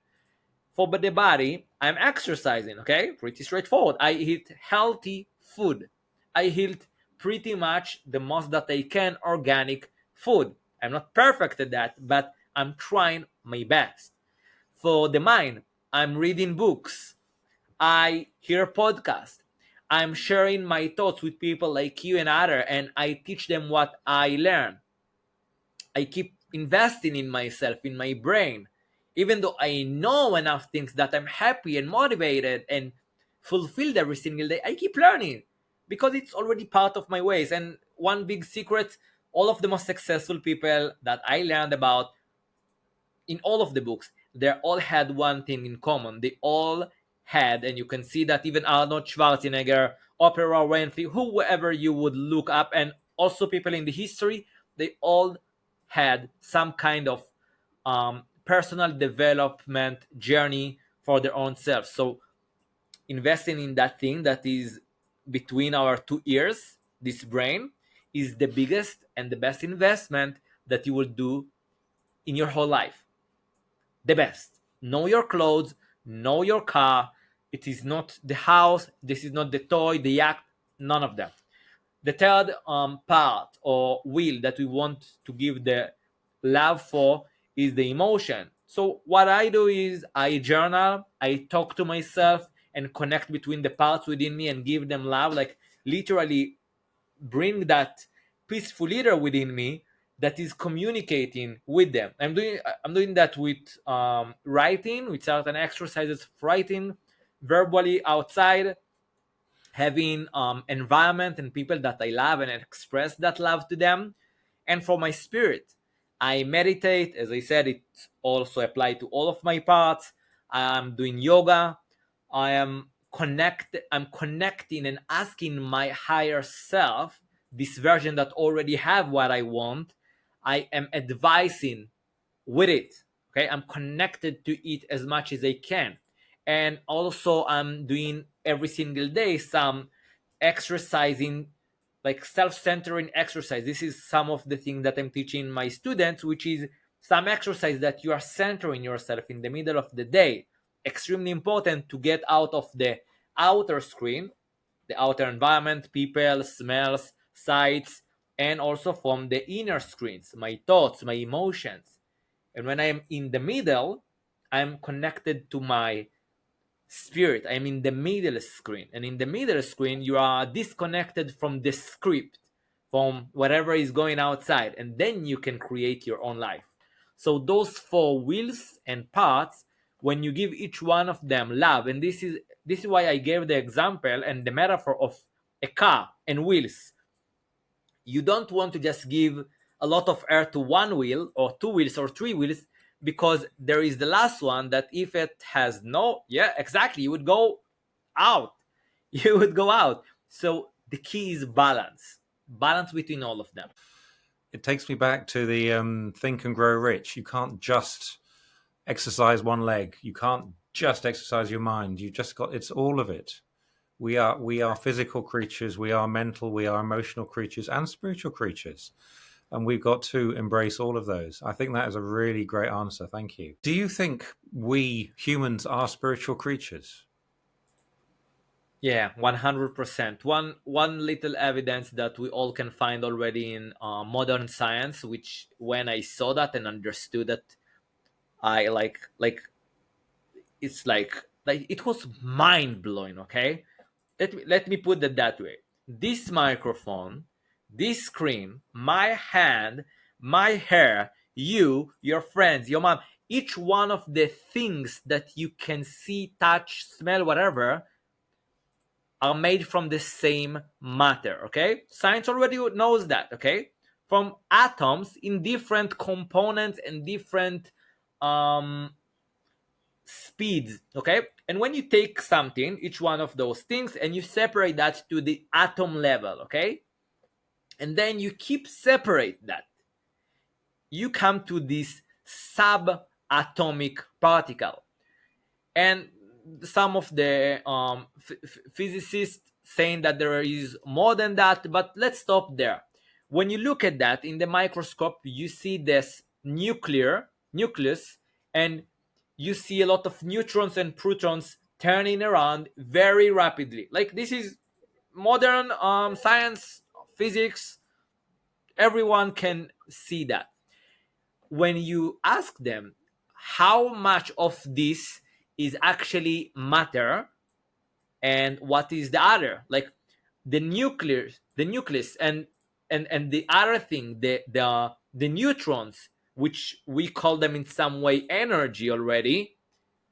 For the body, I'm exercising, okay? Pretty straightforward. I eat healthy food. I eat pretty much the most that I can organic food. I'm not perfect at that, but I'm trying my best. For the mind, I'm reading books. I hear podcasts. I'm sharing my thoughts with people like you and other, and I teach them what I learn. I keep investing in myself, in my brain. Even though I know enough things that I'm happy and motivated and fulfilled every single day, I keep learning because it's already part of my ways. And one big secret, all of the most successful people that I learned about in all of the books, they all had one thing in common. They all had, and you can see that even Arnold Schwarzenegger, Oprah Winfrey, whoever you would look up, and also people in the history, they all had some kind of personal development journey for their own self. So investing in that thing that is between our two ears, this brain, is the biggest and the best investment that you will do in your whole life. The best. Know your clothes, know your car. It is not the house, this is not the toy, the yacht, none of that. The third part or wheel that we want to give the love for is the emotion. So what I do is I journal, I talk to myself and connect between the parts within me and give them love, like literally bring that peaceful leader within me that is communicating with them. I'm doing that with writing, with certain exercises of writing verbally outside, having environment and people that I love and express that love to them. And for my spirit, I meditate. As I said, it also applies to all of my parts. I'm doing yoga. I'm connecting and asking my higher self, this version that already have what I want. I am advising with it. Okay, I'm connected to it as much as I can. And also I'm doing every single day some exercising, like self-centering exercise. This is some of the things that I'm teaching my students, which is some exercise that you are centering yourself in the middle of the day. extremely important to get out of the outer screen, the outer environment, people, smells, sights, and also from the inner screens, my thoughts, my emotions. And when I'm in the middle, I'm connected to my spirit. I'm in the middle screen. And in the middle screen, you are disconnected from the script, from whatever is going outside. And then you can create your own life. So those four wheels and parts, when you give each one of them love, and this is why I gave the example and the metaphor of a car and wheels. You don't want to just give a lot of air to one wheel or two wheels or three wheels, because there is the last one that if it has no, yeah, exactly, you would go out. You would go out. So the key is balance between all of them. It takes me back to the Think and Grow Rich. You can't just exercise one leg. You can't just exercise your mind. You just got, it's all of it. We are physical creatures. We are mental. We are emotional creatures and spiritual creatures. And we've got to embrace all of those. I think that is a really great answer. Thank you. Do you think we humans are spiritual creatures? Yeah, 100%. One little evidence that we all can find already in modern science, which when I saw that and understood that, I like it's like it was mind blowing. Okay, let me put it that way. This microphone, this screen, my hand, my hair, you, your friends, your mom, each one of the things that you can see, touch, smell, whatever, are made from the same matter. Okay, science already knows that. Okay, from atoms in different components and different um speeds. Okay, and when you take something, each one of those things, and you separate that to the atom level, okay, and then you keep separate that, you come to this subatomic particle. And some of the physicists saying that there is more than that, but let's stop there. When you look at that in the microscope, you see this nucleus, and you see a lot of neutrons and protons turning around very rapidly. Like, this is modern science, physics. Everyone can see that. When you ask them how much of this is actually matter and what is the other, like the nucleus and the other thing, the neutrons, which we call them in some way energy already,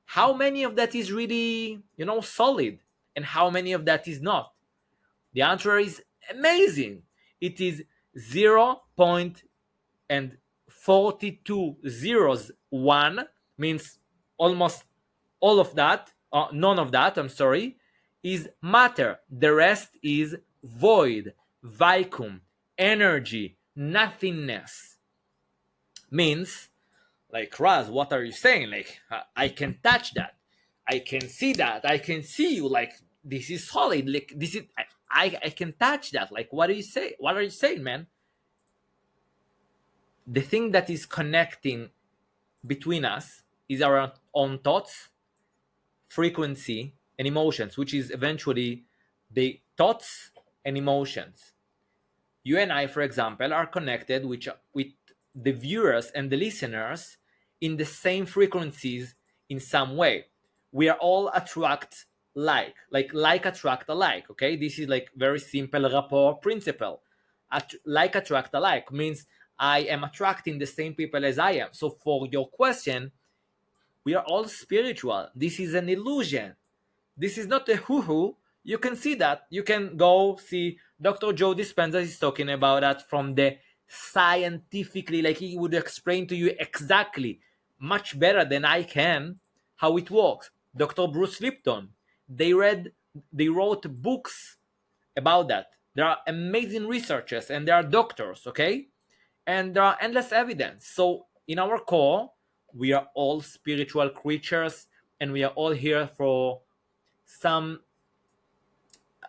how many of that is really, solid, and how many of that is not? The answer is amazing. It is 0 and 42 zeros 1, means almost all of that, none of that, I'm sorry, is matter. The rest is void, vacuum, energy, nothingness. Means, like, Raz, what are you saying? Like, I can touch that, I can see that, I can see you, like, this is solid, like, this is, I can touch that. Like, what are you saying, man? The thing that is connecting between us is our own thoughts, frequency, and emotions, which is eventually the thoughts and emotions. You and I, for example, are connected with the viewers and the listeners in the same frequencies in some way. We are all attract like attract alike. Okay, this is like very simple rapport principle. Like attract alike means I am attracting the same people as I am. So for your question, we are all spiritual. This is an illusion. This is not a hoo-hoo. You can see that. You can go see Dr. Joe Dispenza is talking about that from the scientifically, like he would explain to you exactly, much better than I can, how it works. Dr. Bruce Lipton, they wrote books about that. There are amazing researchers and there are doctors, okay? And there are endless evidence. So in our core, we are all spiritual creatures, and we are all here for some,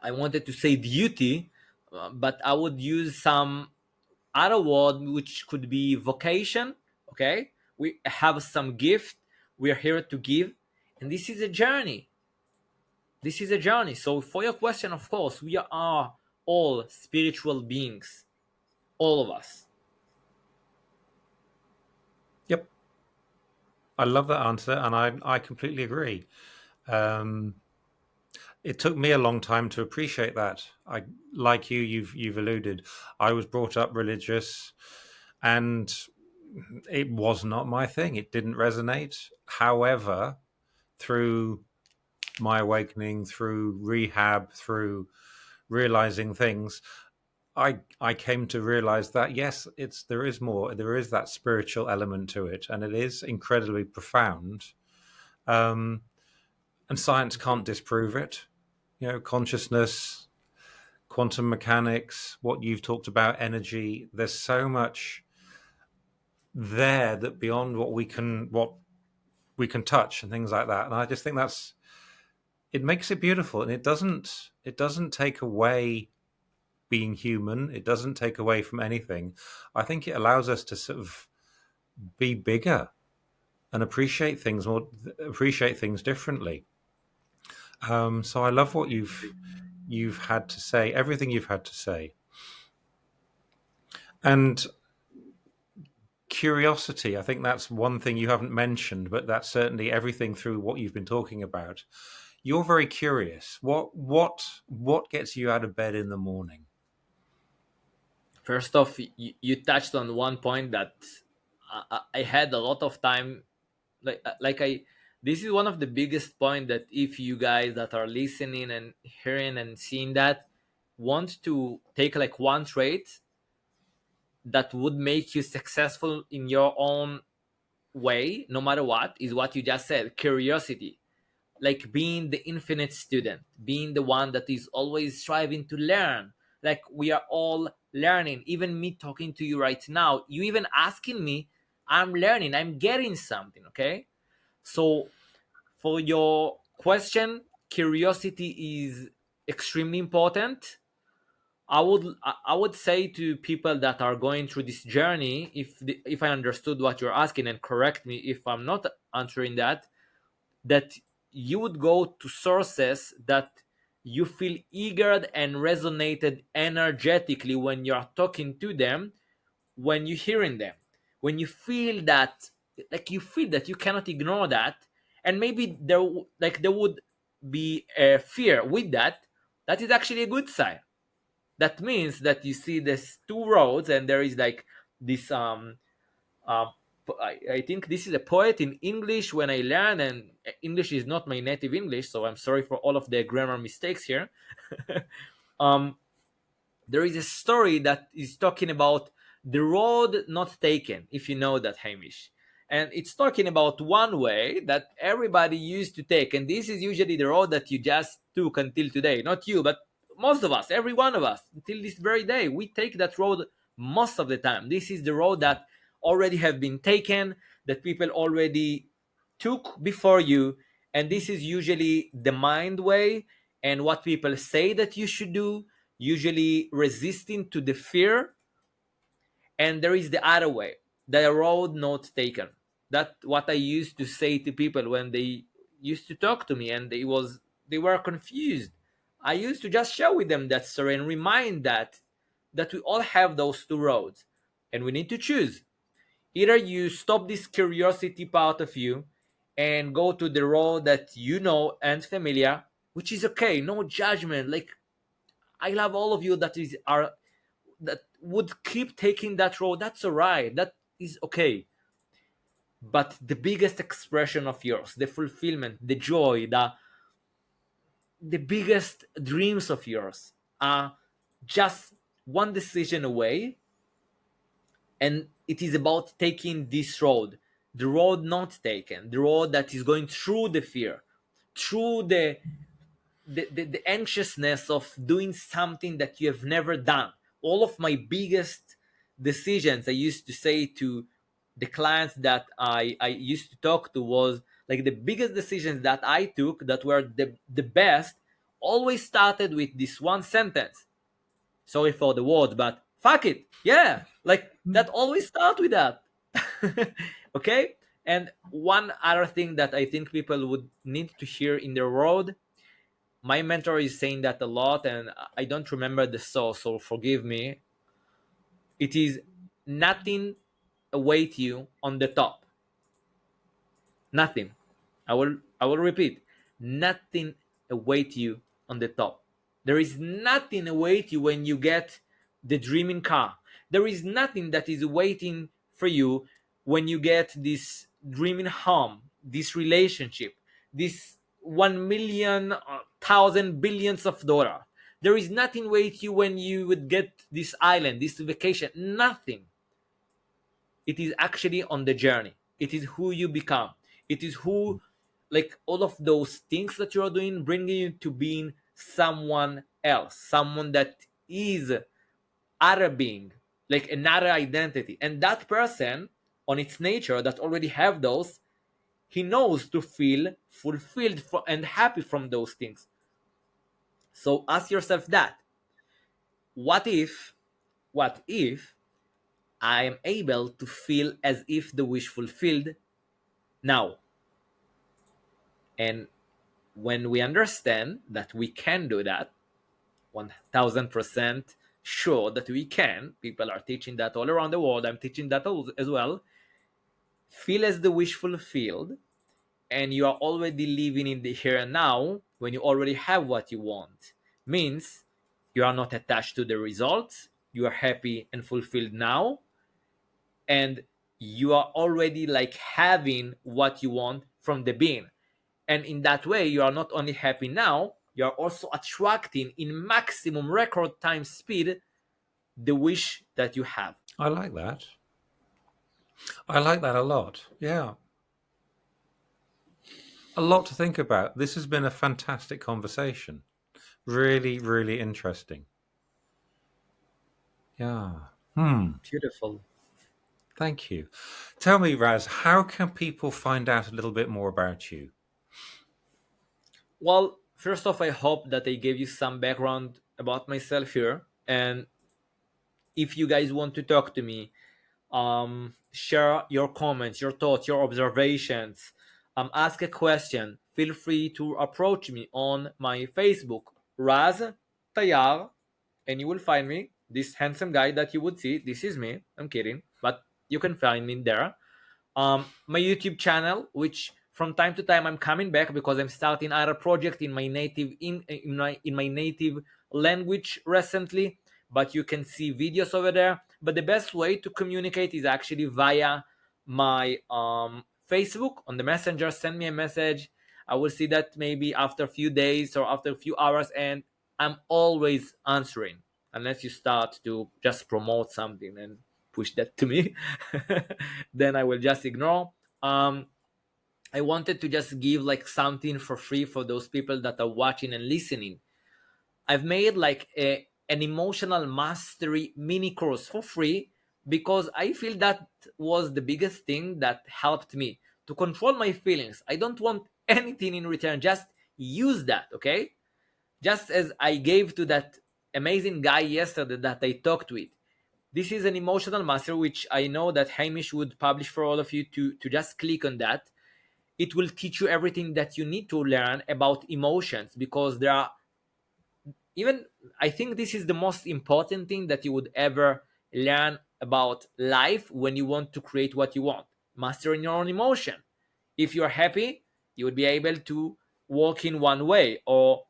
I wanted to say duty, but I would use some other word, which could be vocation. Okay, we have some gift, we are here to give, And this is a journey. This is a journey. So for your question, of course, we are all spiritual beings, all of us. Yep. I love that answer, and I completely agree. Um, it took me a long time to appreciate that. I, like you've alluded, I was brought up religious, and it was not my thing. It didn't resonate. However, through my awakening, through rehab, through realizing things, I came to realize that yes, there is more. There is that spiritual element to it, and it is incredibly profound. Um, and science can't disprove it. You know, consciousness, quantum mechanics, what you've talked about, energy. There's so much there that beyond what we can touch and things like that. And I just think it makes it beautiful, and it doesn't take away being human. It doesn't take away from anything. I think it allows us to sort of be bigger and appreciate things differently. So I love what you've had to say, everything you've had to say, and curiosity. I think that's one thing you haven't mentioned, but that's certainly everything through what you've been talking about. You're very curious. What gets you out of bed in the morning? First off, you touched on one point that I had a lot of time. Like I, this is one of the biggest point that if you guys that are listening and hearing and seeing that want to take like one trait that would make you successful in your own way, no matter what, is what you just said: curiosity. Like being the infinite student, being the one that is always striving to learn. Like we are all learning. Even me talking to you right now, you even asking me, I'm learning, I'm getting something. Okay. So for your question, curiosity is extremely important. I would say to people that are going through this journey, if I understood what you're asking, and correct me if I'm not answering that, that you would go to sources that you feel eager and resonated energetically when you're talking to them, when you're hearing them, when you feel that, like you feel that you cannot ignore that, and maybe there would be a fear with that. That is actually a good sign. That means that you see these two roads, and there is like this uh, I think this is a poet in English when I learn, and English is not my native English, so I'm sorry for all of the grammar mistakes here. um, there is a story that is talking about the road not taken, if you know that, Hamish. And it's talking about one way that everybody used to take. And this is usually the road that you just took until today. Not you, but most of us, every one of us, until this very day, we take that road most of the time. This is the road that already have been taken, that people already took before you. And this is usually the mind way and what people say that you should do, usually resisting to the fear. And there is the other way, the road not taken. That what I used to say to people when they used to talk to me and they were confused. I used to just share with them that story and remind that we all have those two roads, and we need to choose. Either you stop this curiosity part of you and go to the road that you know and familiar, which is okay, no judgment. Like I love all of you that would keep taking that road. That's alright. That is okay. But the biggest expression of yours, the fulfillment, the joy, the biggest dreams of yours are just one decision away, and it is about taking this road, the road not taken, the road that is going through the fear, through the anxiousness of doing something that you have never done. All of my biggest decisions, I used to say to the clients that I used to talk to, was like the biggest decisions that I took that were the best always started with this one sentence. Sorry for the words, but fuck it. Yeah. Like that always start with that. Okay? And one other thing that I think people would need to hear in their world, my mentor is saying that a lot, and I don't remember the source, so forgive me. It is nothing await you on the top. Nothing. I will repeat. Nothing await you on the top. There is nothing await you when you get the dreaming car. There is nothing that is waiting for you when you get this dreaming home, this relationship, this 1 million, thousand billions of dollars. There is nothing wait you when you would get this island, this vacation. Nothing. It is actually on the journey. It is who you become. It is who, like all of those things that you're doing, bringing you to being someone else, someone that is other being, like another identity. And that person, on its nature, that already have those, he knows to feel fulfilled and happy from those things. So ask yourself that: what if I am able to feel as if the wish fulfilled now? And when we understand that we can do that, 1000% sure that we can, people are teaching that all around the world, I'm teaching that as well. Feel as the wish fulfilled, and you are already living in the here and now when you already have what you want. Means you are not attached to the results, you are happy and fulfilled now, and you are already like having what you want from the being. And in that way, you are not only happy now, you are also attracting in maximum record time speed the wish that you have. I like that. I like that a lot. Yeah. A lot to think about. This has been a fantastic conversation. Really, really interesting. Yeah. Beautiful. Thank you. Tell me, Raz, how can people find out a little bit more about you? Well, first off, I hope that I gave you some background about myself here. And if you guys want to talk to me, share your comments, your thoughts, your observations, ask a question, feel free to approach me on my Facebook, Raz Tayar, and you will find me. This handsome guy that you would see, this is me. I'm kidding, but you can find me there. My YouTube channel, which from time to time I'm coming back because I'm starting other project in my native in my native language recently. But you can see videos over there. But the best way to communicate is actually via my Facebook on the messenger. Send me a message. I will see that maybe after a few days or after a few hours, and I'm always answering unless you start to just promote something and push that to me. Then I will just ignore. I wanted to just give like something for free for those people that are watching and listening. I've made like an emotional mastery mini course for free because I feel that was the biggest thing that helped me to control my feelings. I don't want anything in return, just use that, okay? Just as I gave to that amazing guy yesterday that I talked with. This is an emotional master, which I know that Hamish would publish for all of you to just click on that. It will teach you everything that you need to learn about emotions, because there are even, I think this is the most important thing that you would ever learn about life when you want to create what you want. Mastering your own emotion. If you're happy, you would be able to walk in one way or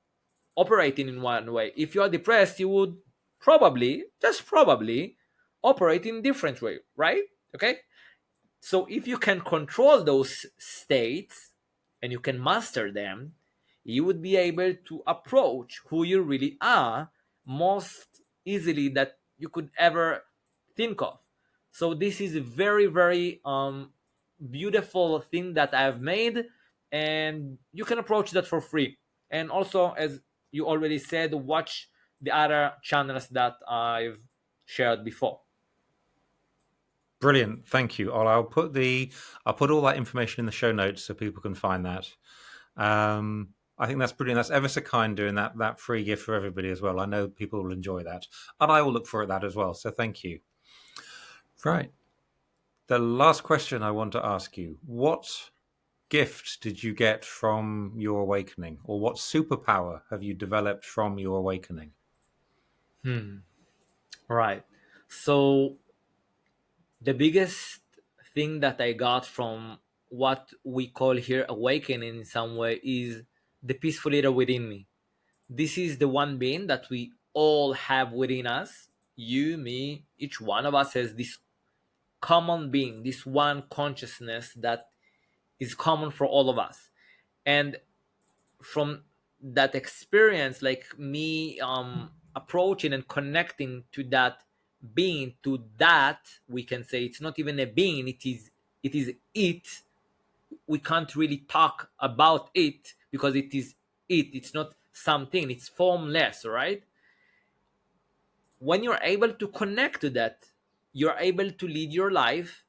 operating in one way. If you are depressed, you would probably, just probably, operate in different way, right? Okay. So if you can control those states and you can master them, you would be able to approach who you really are most easily that you could ever think of. So this is a very, very beautiful thing that I've made, and you can approach that for free. And also, as you already said, watch the other channels that I've shared before. Brilliant. Thank you. I'll put all that information in the show notes so people can find that. I think that's brilliant. That's ever so kind doing that free gift for everybody as well. I know people will enjoy that, and I will look for that as well. So thank you. Right. The last question I want to ask you, what gift did you get from your awakening, or what superpower have you developed from your awakening? Right. So the biggest thing that I got from what we call here awakening in some way is the peaceful leader within me. This is the one being that we all have within us. You, me, each one of us has this common being, this one consciousness that is common for all of us. And from that experience, like me approaching and connecting to that being, to that, we can say it's not even a being, it. We can't really talk about it because it is it. It's not something, it's formless, right? When you're able to connect to that, you're able to lead your life,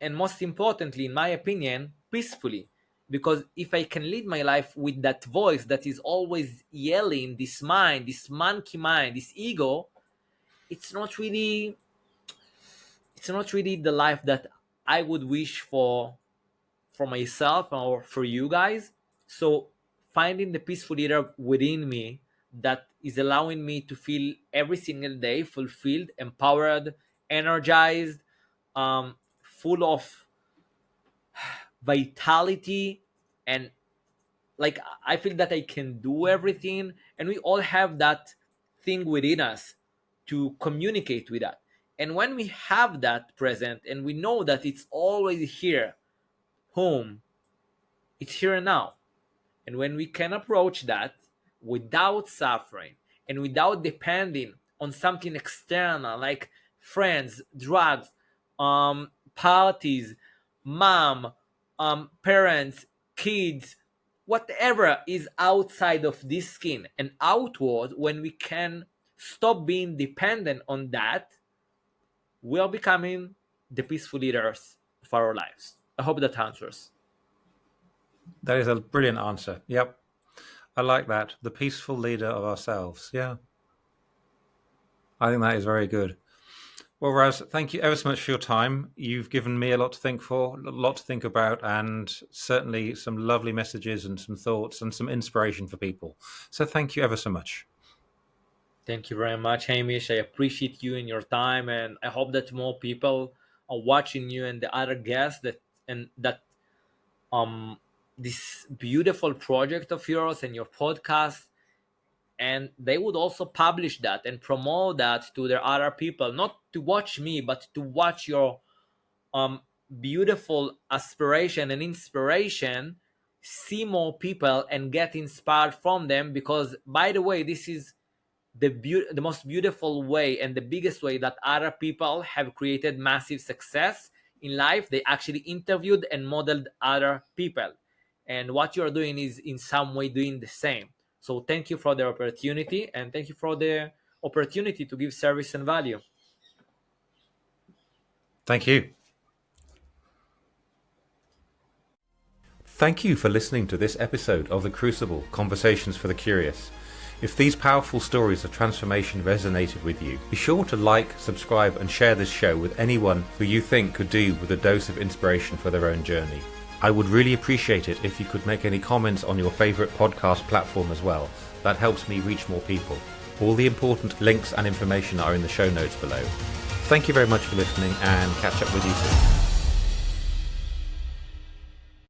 and most importantly, in my opinion, peacefully. Because if I can lead my life with that voice that is always yelling, this mind, this monkey mind, this ego, it's not really the life that I would wish for myself or for you guys. So finding the peaceful leader within me that is allowing me to feel every single day fulfilled, empowered, energized, full of vitality, and like I feel that I can do everything, and we all have that thing within us to communicate with that. And when we have that present and we know that it's always here, home, it's here and now. And when we can approach that without suffering and without depending on something external like friends, drugs, parties, mom, parents, kids, whatever is outside of this skin and outward, when we can stop being dependent on that, we are becoming the peaceful leaders of our lives. I hope that answers. That is a brilliant answer. Yep. I like that. The peaceful leader of ourselves. Yeah. I think that is very good. Well, Raz, thank you ever so much for your time. You've given me a lot to think for, a lot to think about, and certainly some lovely messages and some thoughts and some inspiration for people. So thank you ever so much. Thank you very much, Hamish. I appreciate you and your time, and I hope that more people are watching you and the other guests that this beautiful project of yours and your podcast, and they would also publish that and promote that to their other people, not to watch me but to watch your beautiful aspiration and inspiration, see more people and get inspired from them. Because by the way, this is the most beautiful way and the biggest way that other people have created massive success in life. They actually interviewed and modeled other people, and what you're doing is in some way doing the same. So thank you for the opportunity, and thank you for the opportunity to give service and value. Thank you. Thank you for listening to this episode of The Crucible, Conversations for the Curious. If these powerful stories of transformation resonated with you, be sure to like, subscribe and share this show with anyone who you think could do with a dose of inspiration for their own journey. I would really appreciate it if you could make any comments on your favourite podcast platform as well. That helps me reach more people. All the important links and information are in the show notes below. Thank you very much for listening, and catch up with you soon.